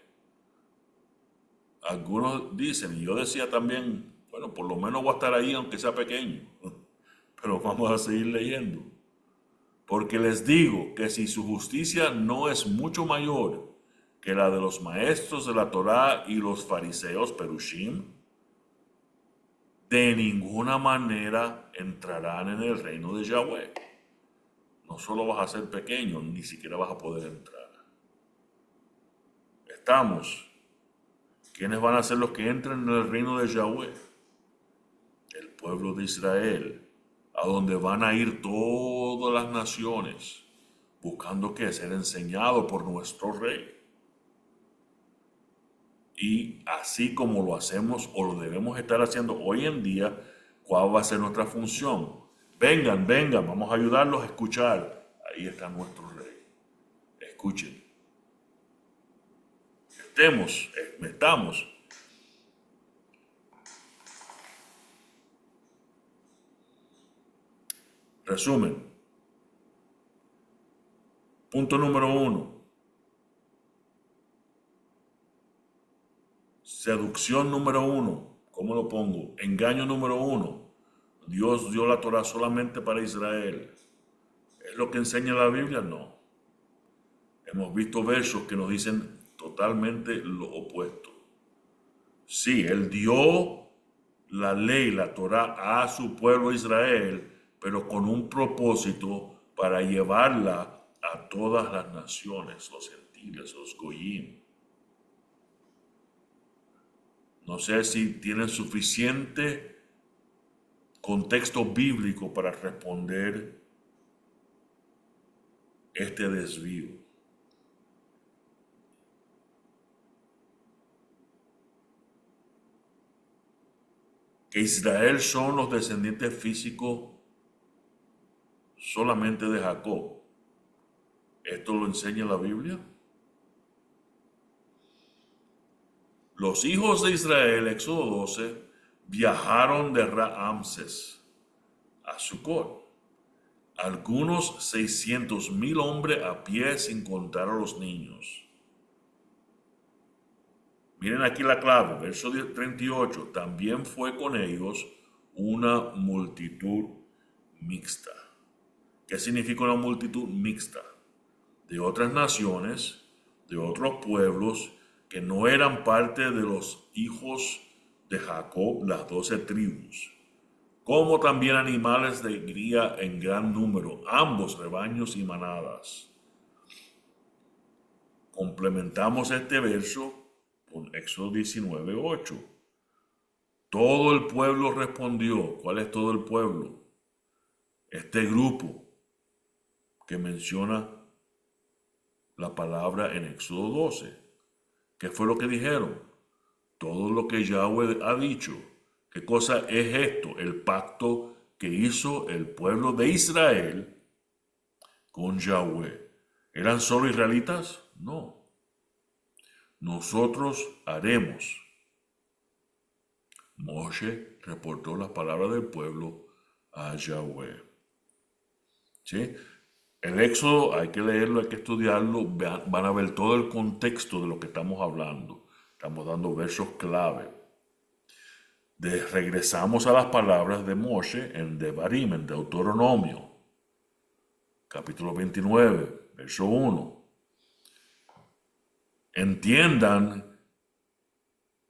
Algunos dicen, y yo decía también, bueno, por lo menos voy a estar ahí aunque sea pequeño. Pero vamos a seguir leyendo. Porque les digo que si su justicia no es mucho mayor que la de los maestros de la Torá y los fariseos perushim, de ninguna manera entrarán en el reino de Yahweh. No solo vas a ser pequeño, ni siquiera vas a poder entrar. Estamos. ¿Quiénes van a ser los que entren en el reino de Yahweh? El pueblo de Israel, a donde van a ir todas las naciones, buscando que ser enseñado por nuestro rey. Y así como lo hacemos o lo debemos estar haciendo hoy en día, ¿cuál va a ser nuestra función? Vengan, vengan, vamos a ayudarlos a escuchar. Ahí está nuestro rey. Escuchen. Estamos. Resumen. Punto número 1. Seducción número 1. ¿Cómo lo pongo? Engaño número 1. Dios dio la Torah solamente para Israel. ¿Es lo que enseña la Biblia? No. Hemos visto versos que nos dicen totalmente lo opuesto. Sí, Él dio la ley, la Torah, a su pueblo Israel, pero con un propósito para llevarla a todas las naciones, los gentiles, los goyim. No sé si tienen suficiente contexto bíblico para responder este desvío. Que Israel son los descendientes físicos solamente de Jacob. ¿Esto lo enseña la Biblia? Los hijos de Israel, Éxodo 12, viajaron de Raamses a Sucot. Algunos 600,000 hombres a pie sin contar a los niños. Miren aquí la clave, verso 38. También fue con ellos una multitud mixta. ¿Qué significa una multitud mixta? De otras naciones, de otros pueblos que no eran parte de los hijos de Jacob, las 12 tribus, como también animales de cría en gran número, ambos rebaños y manadas. Complementamos este verso con Éxodo 19:8. Todo el pueblo respondió. ¿Cuál es todo el pueblo? Este grupo que menciona la palabra en Éxodo 12. ¿Qué fue lo que dijeron? Todo lo que Yahweh ha dicho. ¿Qué cosa es esto? El pacto que hizo el pueblo de Israel con Yahweh. ¿Eran solo israelitas? No. Nosotros haremos. Moshe reportó las palabras del pueblo a Yahweh. ¿Sí? El Éxodo hay que leerlo, hay que estudiarlo, van a ver todo el contexto de lo que estamos hablando. Estamos dando versos clave. Regresamos a las palabras de Moshe en Devarim, en Deuteronomio, capítulo 29, verso 1. Entiendan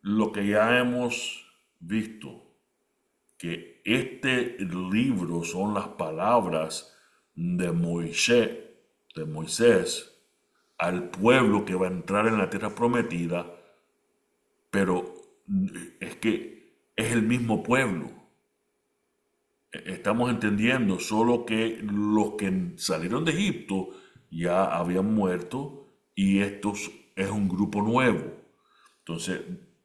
lo que ya hemos visto, que este libro son las palabras de Moisés al pueblo que va a entrar en la tierra prometida, pero es que es el mismo pueblo. Estamos entendiendo, solo que los que salieron de Egipto ya habían muerto y estos es un grupo nuevo. Entonces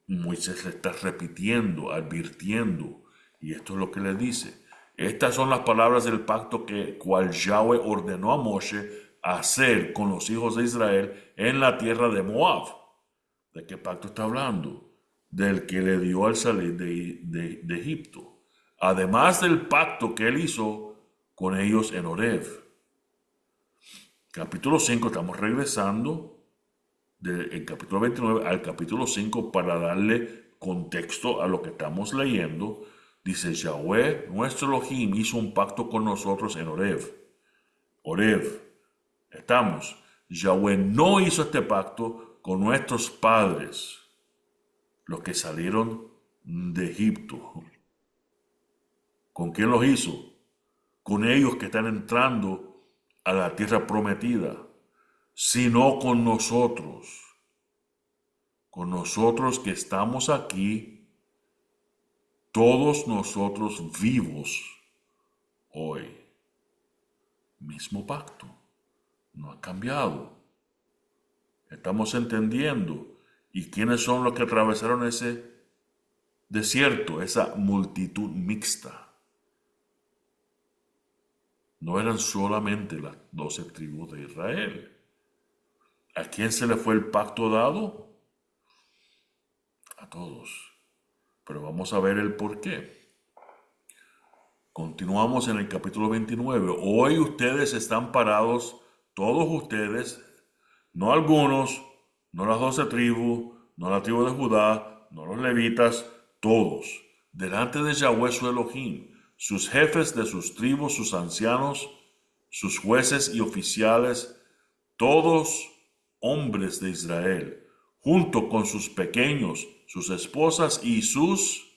Moisés le está repitiendo, advirtiendo, y esto es lo que le dice. Estas son las palabras del pacto cual Yahweh ordenó a Moshe hacer con los hijos de Israel en la tierra de Moab. ¿De qué pacto está hablando? Del que le dio al salir de Egipto. Además del pacto que él hizo con ellos en Horeb. Capítulo 5, estamos regresando del capítulo 29 al capítulo 5 para darle contexto a lo que estamos leyendo. Dice, Yahweh, nuestro Elohim, hizo un pacto con nosotros en Horeb. Estamos. Yahweh no hizo este pacto con nuestros padres, los que salieron de Egipto. ¿Con quién los hizo? Con ellos que están entrando a la tierra prometida, sino con nosotros que estamos aquí, todos nosotros vivos hoy. Mismo pacto, no ha cambiado. Estamos entendiendo. ¿Y quiénes son los que atravesaron ese desierto, esa multitud mixta? No eran solamente las 12 tribus de Israel. ¿A quién se le fue el pacto dado? A todos. Pero vamos a ver el por qué. Continuamos en el capítulo 29. Hoy ustedes están parados, todos ustedes, no algunos, no las 12 tribus, no la tribu de Judá, no los levitas, todos, delante de Yahweh su Elohim, sus jefes de sus tribus, sus ancianos, sus jueces y oficiales, todos hombres de Israel, junto con sus pequeños, sus esposas y sus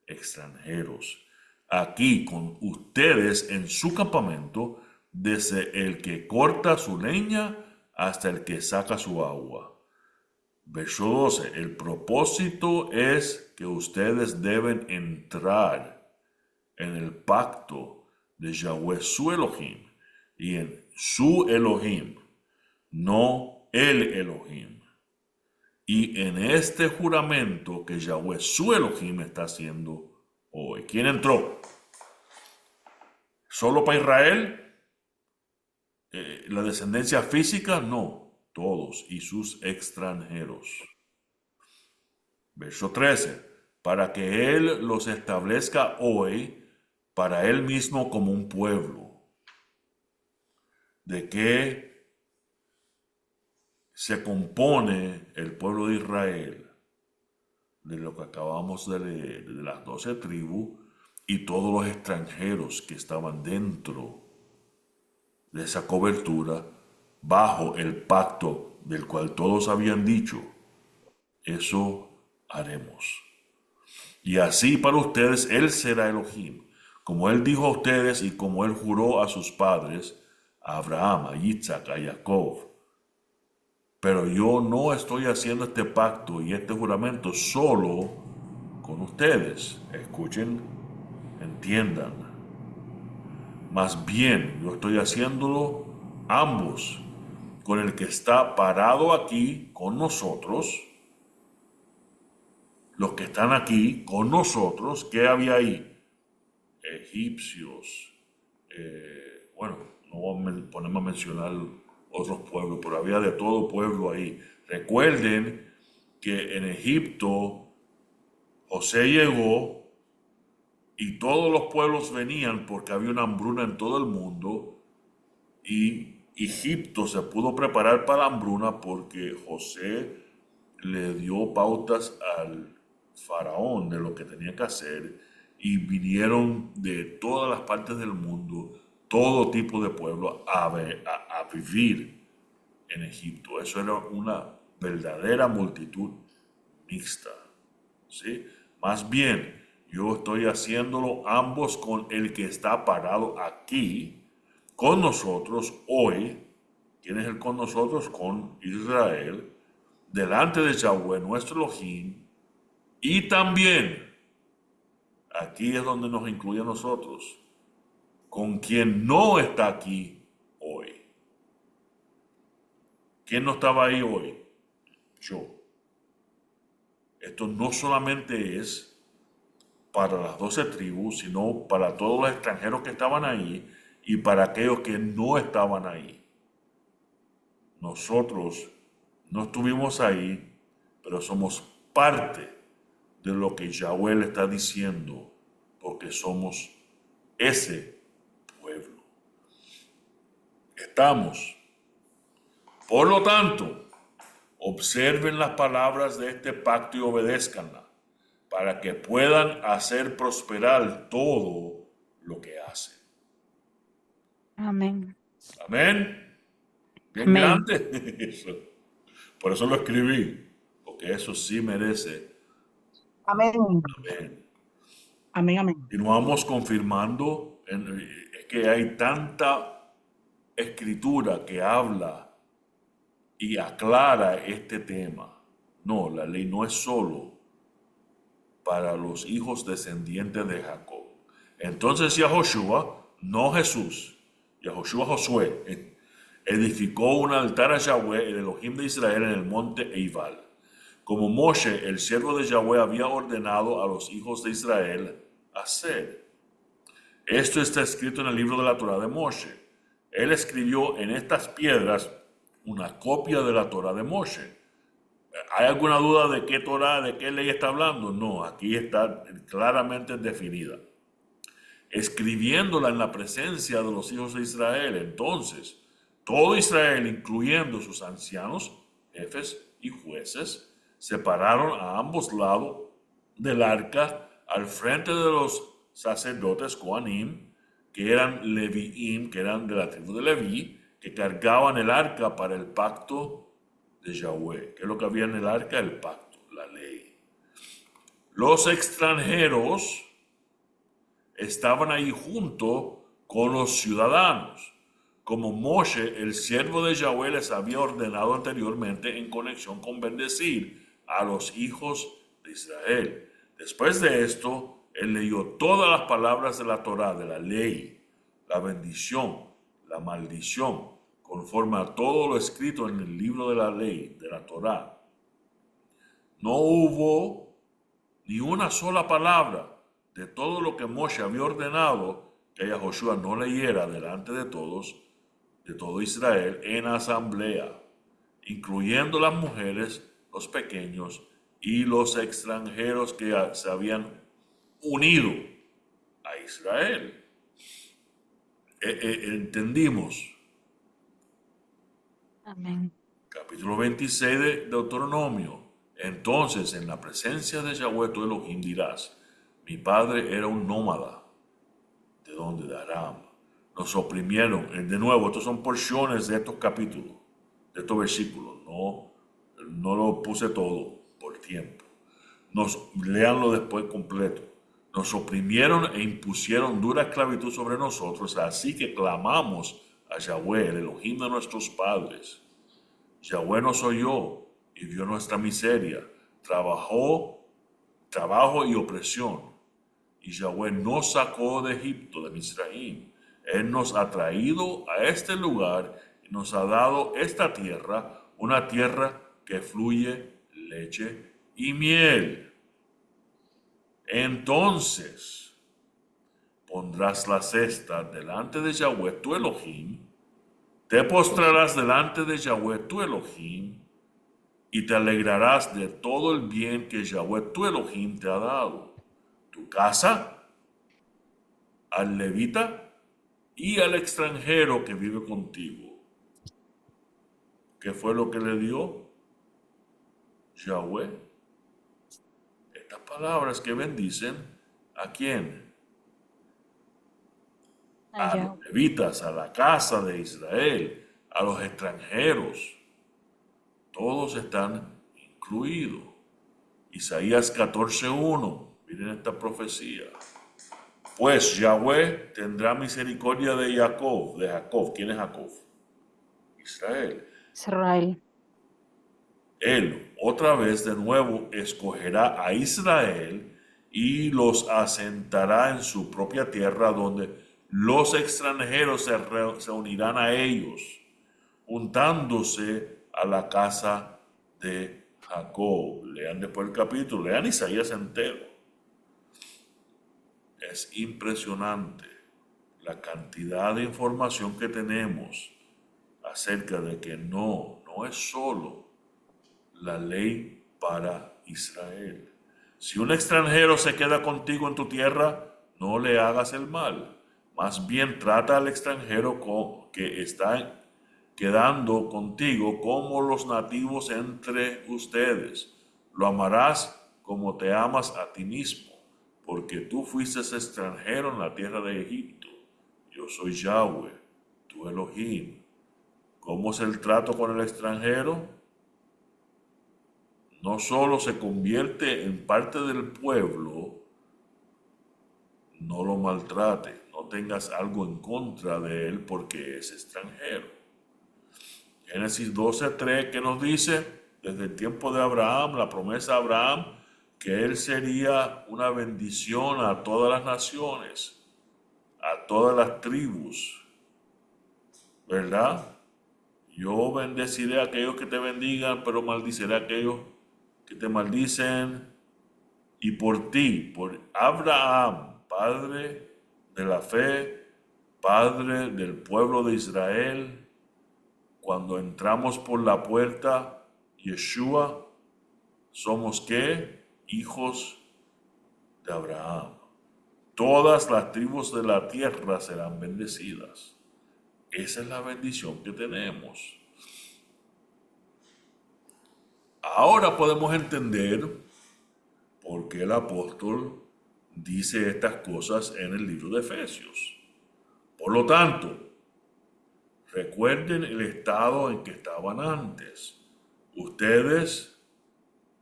extranjeros, aquí con ustedes en su campamento, desde el que corta su leña hasta el que saca su agua. Verso 12. El propósito es que ustedes deben entrar en el pacto de Yahweh su Elohim y en su Elohim, no el Elohim. Y en este juramento que Yahweh su Elohim está haciendo hoy. ¿Quién entró? ¿Solo para Israel? ¿La descendencia física? No, todos y sus extranjeros. Verso 13. Para que Él los establezca hoy para Él mismo como un pueblo. ¿De qué se compone el pueblo de Israel? De lo que acabamos de leer, de las 12 tribus y todos los extranjeros que estaban dentro de esa cobertura bajo el pacto del cual todos habían dicho, eso haremos. Y así para ustedes Él será Elohim, como Él dijo a ustedes y como Él juró a sus padres, a Abraham, a Isaac, a Jacob. Pero yo no estoy haciendo este pacto y este juramento solo con ustedes. Escuchen, entiendan. Más bien, yo estoy haciéndolo ambos, con el que está parado aquí con nosotros, los que están aquí con nosotros. ¿Qué había ahí? Egipcios. Bueno, no voy a ponerme a mencionar otros pueblos, pero había de todo pueblo ahí. Recuerden que en Egipto José llegó y todos los pueblos venían porque había una hambruna en todo el mundo y Egipto se pudo preparar para la hambruna porque José le dio pautas al faraón de lo que tenía que hacer y vinieron de todas las partes del mundo todo tipo de pueblo a vivir en Egipto. Eso era una verdadera multitud mixta, ¿sí? Más bien, yo estoy haciéndolo ambos con el que está parado aquí, con nosotros hoy. ¿Quién es el con nosotros? Con Israel, delante de Yahweh, nuestro Elohim, y también, aquí es donde nos incluye a nosotros, con quien no está aquí hoy. ¿Quién no estaba ahí hoy? Yo. Esto no solamente es para las 12 tribus, sino para todos los extranjeros que estaban ahí y para aquellos que no estaban ahí. Nosotros no estuvimos ahí, pero somos parte de lo que Yahweh le está diciendo, porque somos ese pueblo. Estamos Por lo tanto, observen las palabras de este pacto y obedézcanla, para que puedan hacer prosperar todo lo que hacen. Amén. Amén. Bien Amén. grande. Eso. Por eso lo escribí, porque eso sí merece. Amén. Amén. Amén, amén. Continuamos confirmando es que hay tanta escritura que habla y aclara este tema. No, la ley no es solo para los hijos descendientes de Jacob. Entonces Yahoshua, no Jesús, Yahoshua Josué, edificó un altar a Yahweh, el Elohim de Israel, en el monte Eival, como Moshe, el siervo de Yahweh, había ordenado a los hijos de Israel hacer. Esto está escrito en el libro de la Torá de Moshe. Él escribió en estas piedras una copia de la Torá de Moshe. ¿Hay alguna duda de qué Torá, de qué ley está hablando? No, aquí está claramente definida. Escribiéndola en la presencia de los hijos de Israel. Entonces, todo Israel, incluyendo sus ancianos, jefes y jueces, se pararon a ambos lados del arca al frente de los sacerdotes Kohanim, que eran Leviim, que eran de la tribu de Leví, que cargaban el arca para el pacto de Yahweh. ¿Qué es lo que había en el arca? El pacto, la ley. Los extranjeros estaban ahí junto con los ciudadanos, como Moshe, el siervo de Yahweh, les había ordenado anteriormente en conexión con bendecir a los hijos de Israel. Después de esto, él leyó todas las palabras de la Torá, de la ley, la bendición, la maldición, conforme a todo lo escrito en el libro de la ley, de la Torá. No hubo ni una sola palabra de todo lo que Moshe había ordenado que Yahoshua no leyera delante de todos, de todo Israel, en asamblea, incluyendo las mujeres, los pequeños y los extranjeros que se habían unido a Israel. Entendimos. Amén. Capítulo 26 de Deuteronomio. Entonces, en la presencia de Yahweh tu Elohim dirás: mi padre era un nómada. ¿De dónde? De Aram. Nos oprimieron. De nuevo, estos son porciones de estos capítulos, de estos versículos. No lo puse todo por tiempo. Léanlo después completo. Nos oprimieron e impusieron dura esclavitud sobre nosotros, así que clamamos a Yahweh, el Elohim de nuestros padres. Yahweh nos oyó y vio nuestra miseria, trabajo y opresión. Y Yahweh nos sacó de Egipto, de Misraim. Él nos ha traído a este lugar y nos ha dado esta tierra, una tierra que fluye leche y miel. Entonces pondrás la cesta delante de Yahweh tu Elohim, te postrarás delante de Yahweh tu Elohim y te alegrarás de todo el bien que Yahweh tu Elohim te ha dado. Tu casa, al levita y al extranjero que vive contigo. ¿Qué fue lo que le dio Yahweh? Estas palabras que bendicen, ¿a quién? A Allá. los levitas, a la casa de Israel, a los extranjeros. Todos están incluidos. Isaías 14:1. Miren esta profecía. Pues Yahweh tendrá misericordia de Jacob. De Jacob. ¿Quién es Jacob? Israel. Israel. Él otra vez de nuevo escogerá a Israel y los asentará en su propia tierra, donde los extranjeros se unirán a ellos, juntándose a la casa de Jacob. Lean después el capítulo, lean Isaías entero. Es impresionante la cantidad de información que tenemos acerca de que no es solo la ley para Israel. Si un extranjero se queda contigo en tu tierra, no le hagas el mal. Más bien trata al extranjero quedando contigo como los nativos entre ustedes. Lo amarás como te amas a ti mismo, porque tú fuiste extranjero en la tierra de Egipto. Yo soy Yahweh, tu Elohim. ¿Cómo es el trato con el extranjero? No solo se convierte en parte del pueblo, no lo maltrate, no tengas algo en contra de él porque es extranjero. Génesis 12:3 que nos dice, desde el tiempo de Abraham, la promesa de Abraham, que él sería una bendición a todas las naciones, a todas las tribus, ¿verdad? Yo bendeciré a aquellos que te bendigan, pero maldiciré a aquellos que te maldicen. Y por ti, por Abraham, padre de la fe, padre del pueblo de Israel, cuando entramos por la puerta, Yeshua, somos ¿qué? Hijos de Abraham. Todas las tribus de la tierra serán bendecidas. Esa es la bendición que tenemos. Ahora podemos entender por qué el apóstol dice estas cosas en el libro de Efesios. Por lo tanto, recuerden el estado en que estaban antes. Ustedes,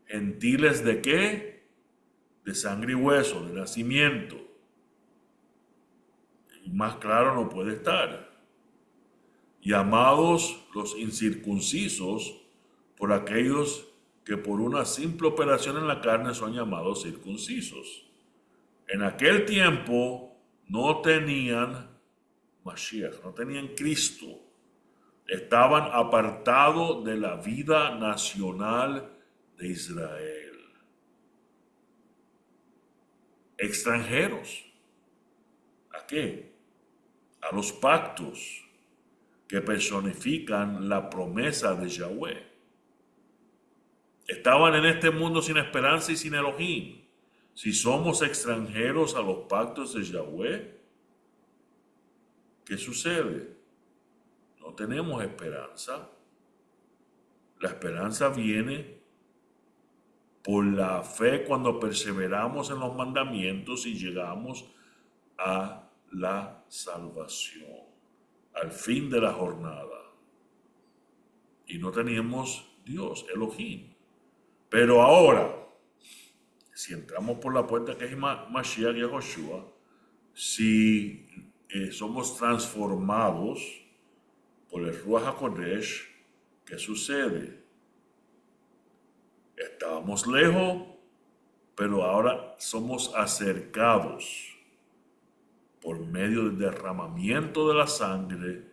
gentiles de qué? De sangre y hueso, de nacimiento. Y más claro no puede estar. Llamados los incircuncisos por aquellos que por una simple operación en la carne son llamados circuncisos. En aquel tiempo no tenían Mashiach, no tenían Cristo. Estaban apartados de la vida nacional de Israel. Extranjeros. ¿A qué? A los pactos que personifican la promesa de Yahweh. Estaban en este mundo sin esperanza y sin Elohim. Si somos extranjeros a los pactos de Yahweh, ¿qué sucede? No tenemos esperanza. La esperanza viene por la fe cuando perseveramos en los mandamientos y llegamos a la salvación, al fin de la jornada. Y no teníamos Dios, Elohim. Pero ahora, si entramos por la puerta que es Mashiach y Yahushua, si somos transformados por el Ruach HaKodesh, ¿qué sucede? Estábamos lejos, pero ahora somos acercados por medio del derramamiento de la sangre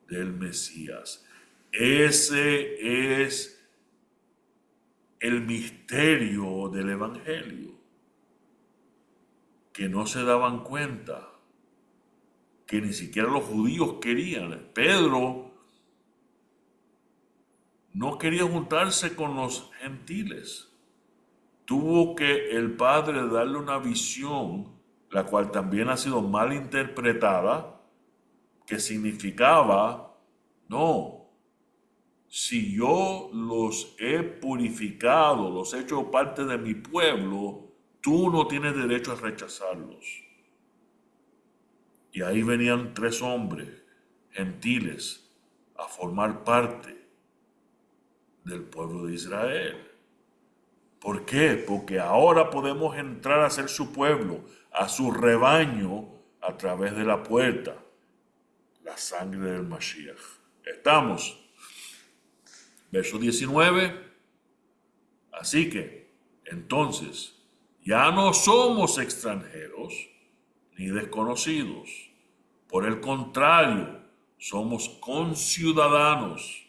del Mesías. Ese es el misterio del Evangelio, que no se daban cuenta, que ni siquiera los judíos querían. Pedro no quería juntarse con los gentiles. Tuvo que el Padre darle una visión, la cual también ha sido mal interpretada, que significaba, no, si yo los he purificado, los he hecho parte de mi pueblo, tú no tienes derecho a rechazarlos. Y ahí venían 3 hombres gentiles a formar parte del pueblo de Israel. ¿Por qué? Porque ahora podemos entrar a ser su pueblo, a su rebaño, a través de la puerta, la sangre del Mashiach. ¿Estamos? Verso 19. Así que, entonces, ya no somos extranjeros ni desconocidos. Por el contrario, somos conciudadanos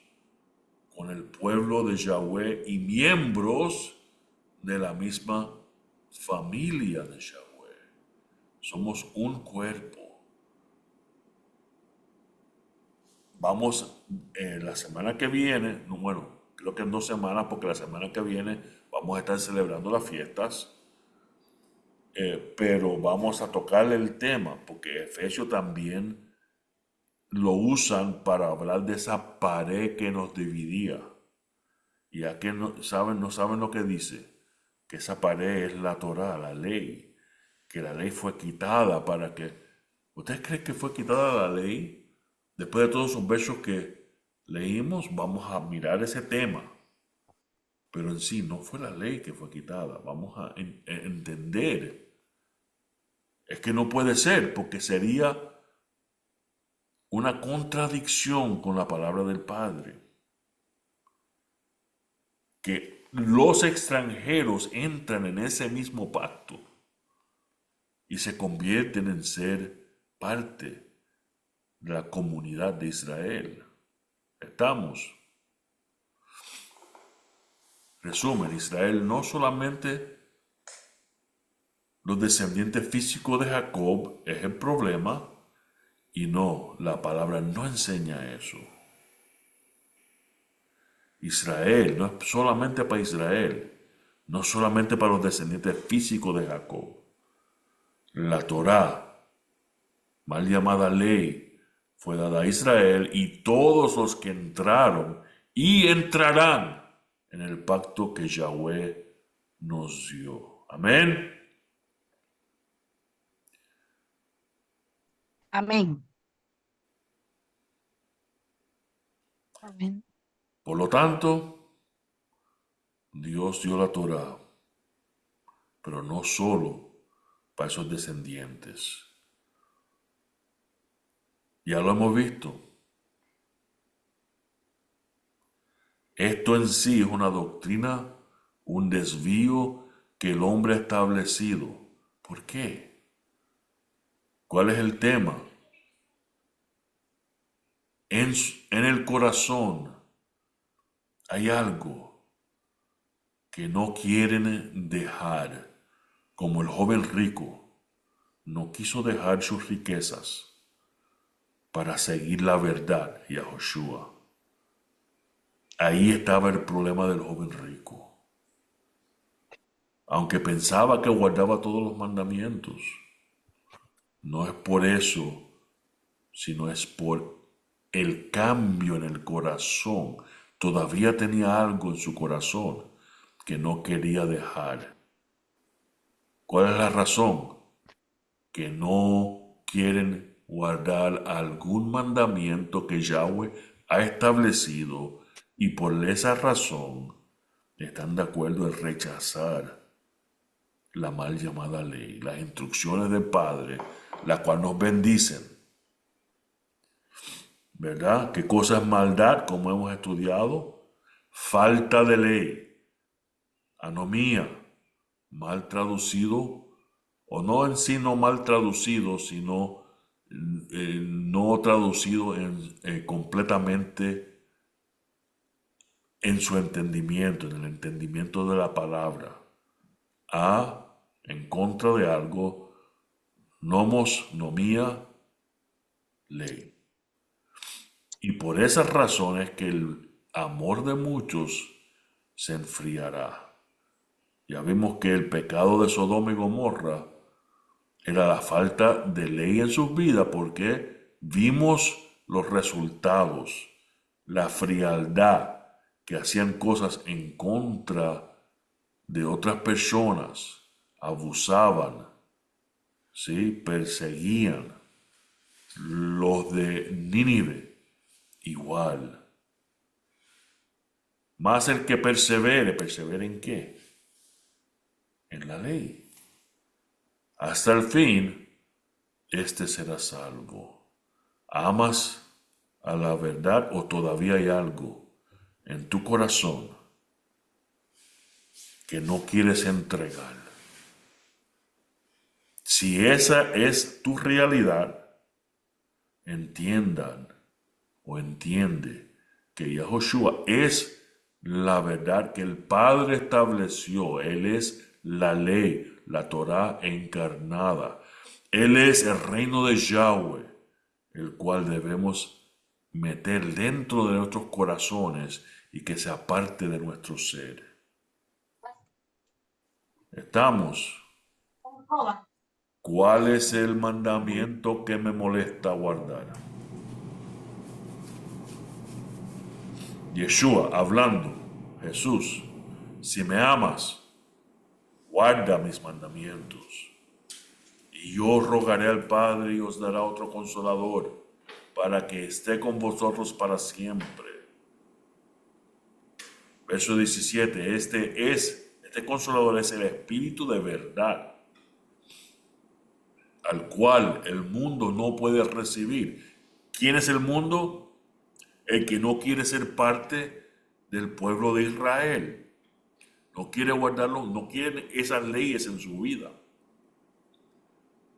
con el pueblo de Yahweh y miembros de la misma familia de Yahweh. Somos un cuerpo. Vamos, la semana que viene, bueno, creo que en 2 semanas, porque la semana que viene vamos a estar celebrando las fiestas, pero vamos a tocar el tema, porque Efesios también lo usan para hablar de esa pared que nos dividía. Y aquí no saben lo que dice, que esa pared es la Torá, la ley, que la ley fue quitada para que... ¿Ustedes creen que fue quitada la ley? Después de todos esos versos que leímos, vamos a mirar ese tema. Pero en sí no fue la ley que fue quitada. Vamos a entender. Es que no puede ser, porque sería una contradicción con la palabra del Padre. Que los extranjeros entran en ese mismo pacto y se convierten en ser parte de la comunidad de Israel. Estamos. Resumen, Israel no solamente los descendientes físicos de Jacob es el problema, y no, la palabra no enseña eso. Israel no es solamente para Israel, no solamente para los descendientes físicos de Jacob. La Torá, mal llamada ley, fue dada a Israel y todos los que entraron y entrarán en el pacto que Yahweh nos dio. Amén. Amén. Amén. Por lo tanto, Dios dio la Torá, pero no solo para esos descendientes. Ya lo hemos visto. Esto en sí es una doctrina, un desvío que el hombre ha establecido. ¿Por qué? ¿Cuál es el tema? En el corazón hay algo que no quieren dejar, como el joven rico no quiso dejar sus riquezas para seguir la verdad y a Joshua. Ahí estaba el problema del joven rico. Aunque pensaba que guardaba todos los mandamientos, no es por eso, sino es por el cambio en el corazón. Todavía tenía algo en su corazón que no quería dejar. ¿Cuál es la razón? Que no quieren guardar algún mandamiento que Yahweh ha establecido y por esa razón están de acuerdo en rechazar la mal llamada ley, las instrucciones del Padre, las cuales nos bendicen. ¿Verdad? ¿Qué cosa es maldad, como hemos estudiado? Falta de ley, anomía, mal traducido, o no en sí no mal traducido, sino no traducido completamente en su entendimiento, en el entendimiento de la palabra. En contra de algo, nomos, nomía, ley. Y por esas razones que el amor de muchos se enfriará. Ya vimos que el pecado de Sodoma y Gomorra era la falta de ley en sus vidas, porque vimos los resultados, la frialdad, que hacían cosas en contra de otras personas, abusaban, ¿sí? Perseguían. Los de Nínive, igual. Más el que persevere, ¿persevere en qué? En la ley. Hasta el fin, este será salvo. ¿Amas a la verdad o todavía hay algo en tu corazón que no quieres entregar? Si esa es tu realidad, entiendan o entiende que Yahushua es la verdad que el Padre estableció. Él es la ley, la Torá encarnada. Él es el reino de Yahweh, el cual debemos meter dentro de nuestros corazones y que sea parte de nuestro ser. ¿Estamos? ¿Cuál es el mandamiento que me molesta guardar? Yeshua hablando, Jesús, si me amas, guarda mis mandamientos. Y yo rogaré al Padre y os dará otro consolador para que esté con vosotros para siempre. Verso 17, este consolador es el Espíritu de verdad, al cual el mundo no puede recibir. ¿Quién es el mundo? El que no quiere ser parte del pueblo de Israel. No quiere guardarlo, no quiere esas leyes en su vida.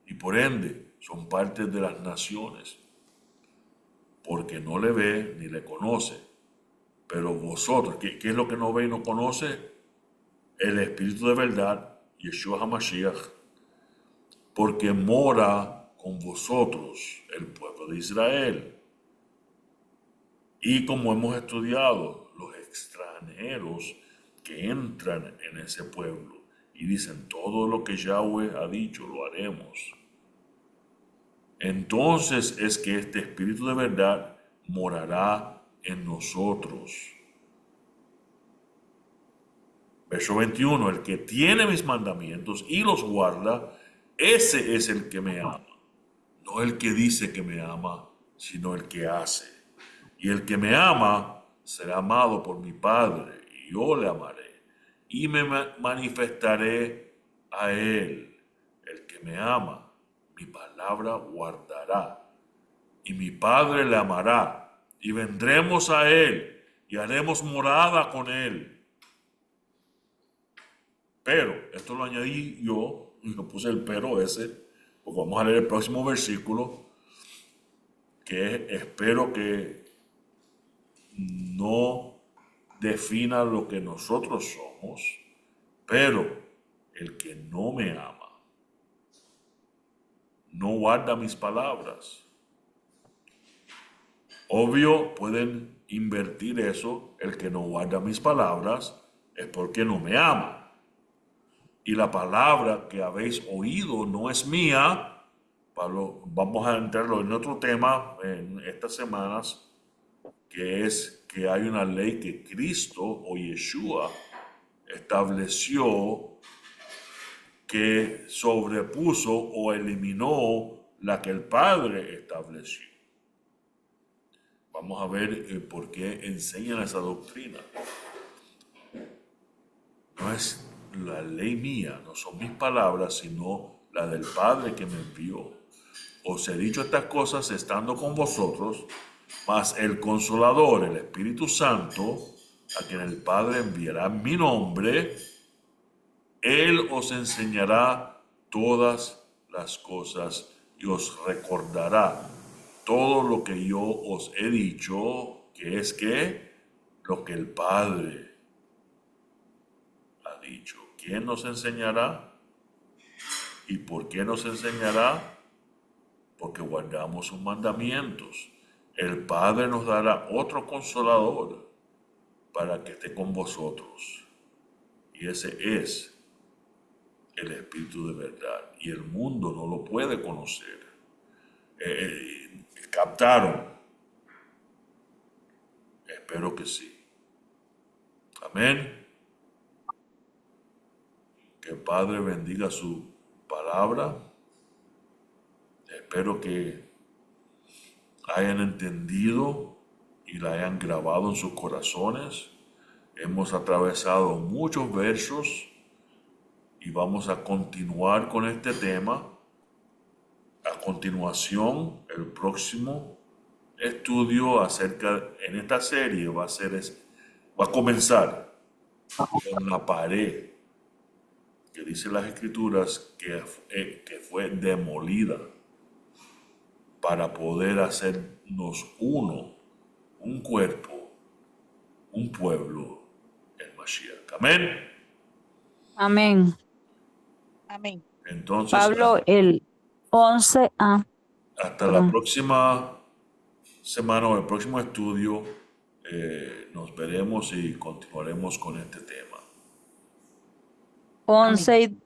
Y por ende son parte de las naciones, porque no le ve ni le conoce. Pero vosotros, ¿qué es lo que no ve y no conoce? El Espíritu de verdad, Yeshua HaMashiach, porque mora con vosotros el pueblo de Israel. Y como hemos estudiado, los extranjeros que entran en ese pueblo y dicen todo lo que Yahweh ha dicho, lo haremos. Entonces es que este Espíritu de verdad morará en nosotros. Verso 21, el que tiene mis mandamientos y los guarda, ese es el que me ama. No el que dice que me ama, sino el que hace. Y el que me ama será amado por mi Padre, y yo le amaré, y me manifestaré a él. El que me ama, mi palabra guardará, y mi Padre le amará, y vendremos a él, y haremos morada con él. Pero, esto lo añadí yo, y lo puse el pero ese, porque vamos a leer el próximo versículo, que espero que no defina lo que nosotros somos, pero el que no me ama, no guarda mis palabras. Obvio, pueden invertir eso, el que no guarda mis palabras es porque no me ama. Y la palabra que habéis oído no es mía. Pablo, vamos a entrarlo en otro tema en estas semanas, que es que hay una ley que Cristo o Yeshua estableció que sobrepuso o eliminó la que el Padre estableció. Vamos a ver por qué enseñan esa doctrina. No es la ley mía, no son mis palabras, sino la del Padre que me envió. Os he dicho estas cosas estando con vosotros, mas el Consolador, el Espíritu Santo, a quien el Padre enviará en mi nombre, Él os enseñará todas las cosas y os recordará todo lo que yo os he dicho, que es que lo que el Padre ha dicho. ¿Quién nos enseñará? ¿Y por qué nos enseñará? Porque guardamos sus mandamientos. El Padre nos dará otro consolador para que esté con vosotros. Y ese es el Espíritu de verdad. Y el mundo no lo puede conocer. ¿Captaron? Espero que sí. Amén. Que el Padre bendiga su palabra. Espero que hayan entendido y la hayan grabado en sus corazones. Hemos atravesado muchos versos y vamos a continuar con este tema. A continuación, el próximo estudio en esta serie va a comenzar con la pared que dice las Escrituras que fue demolida para poder hacernos uno, un cuerpo, un pueblo, el Mashiach. Amén. Amén. Amén. Entonces, Pablo, el 11, hasta la perdón, próxima semana o el próximo estudio, nos veremos y continuaremos con este tema. 11 y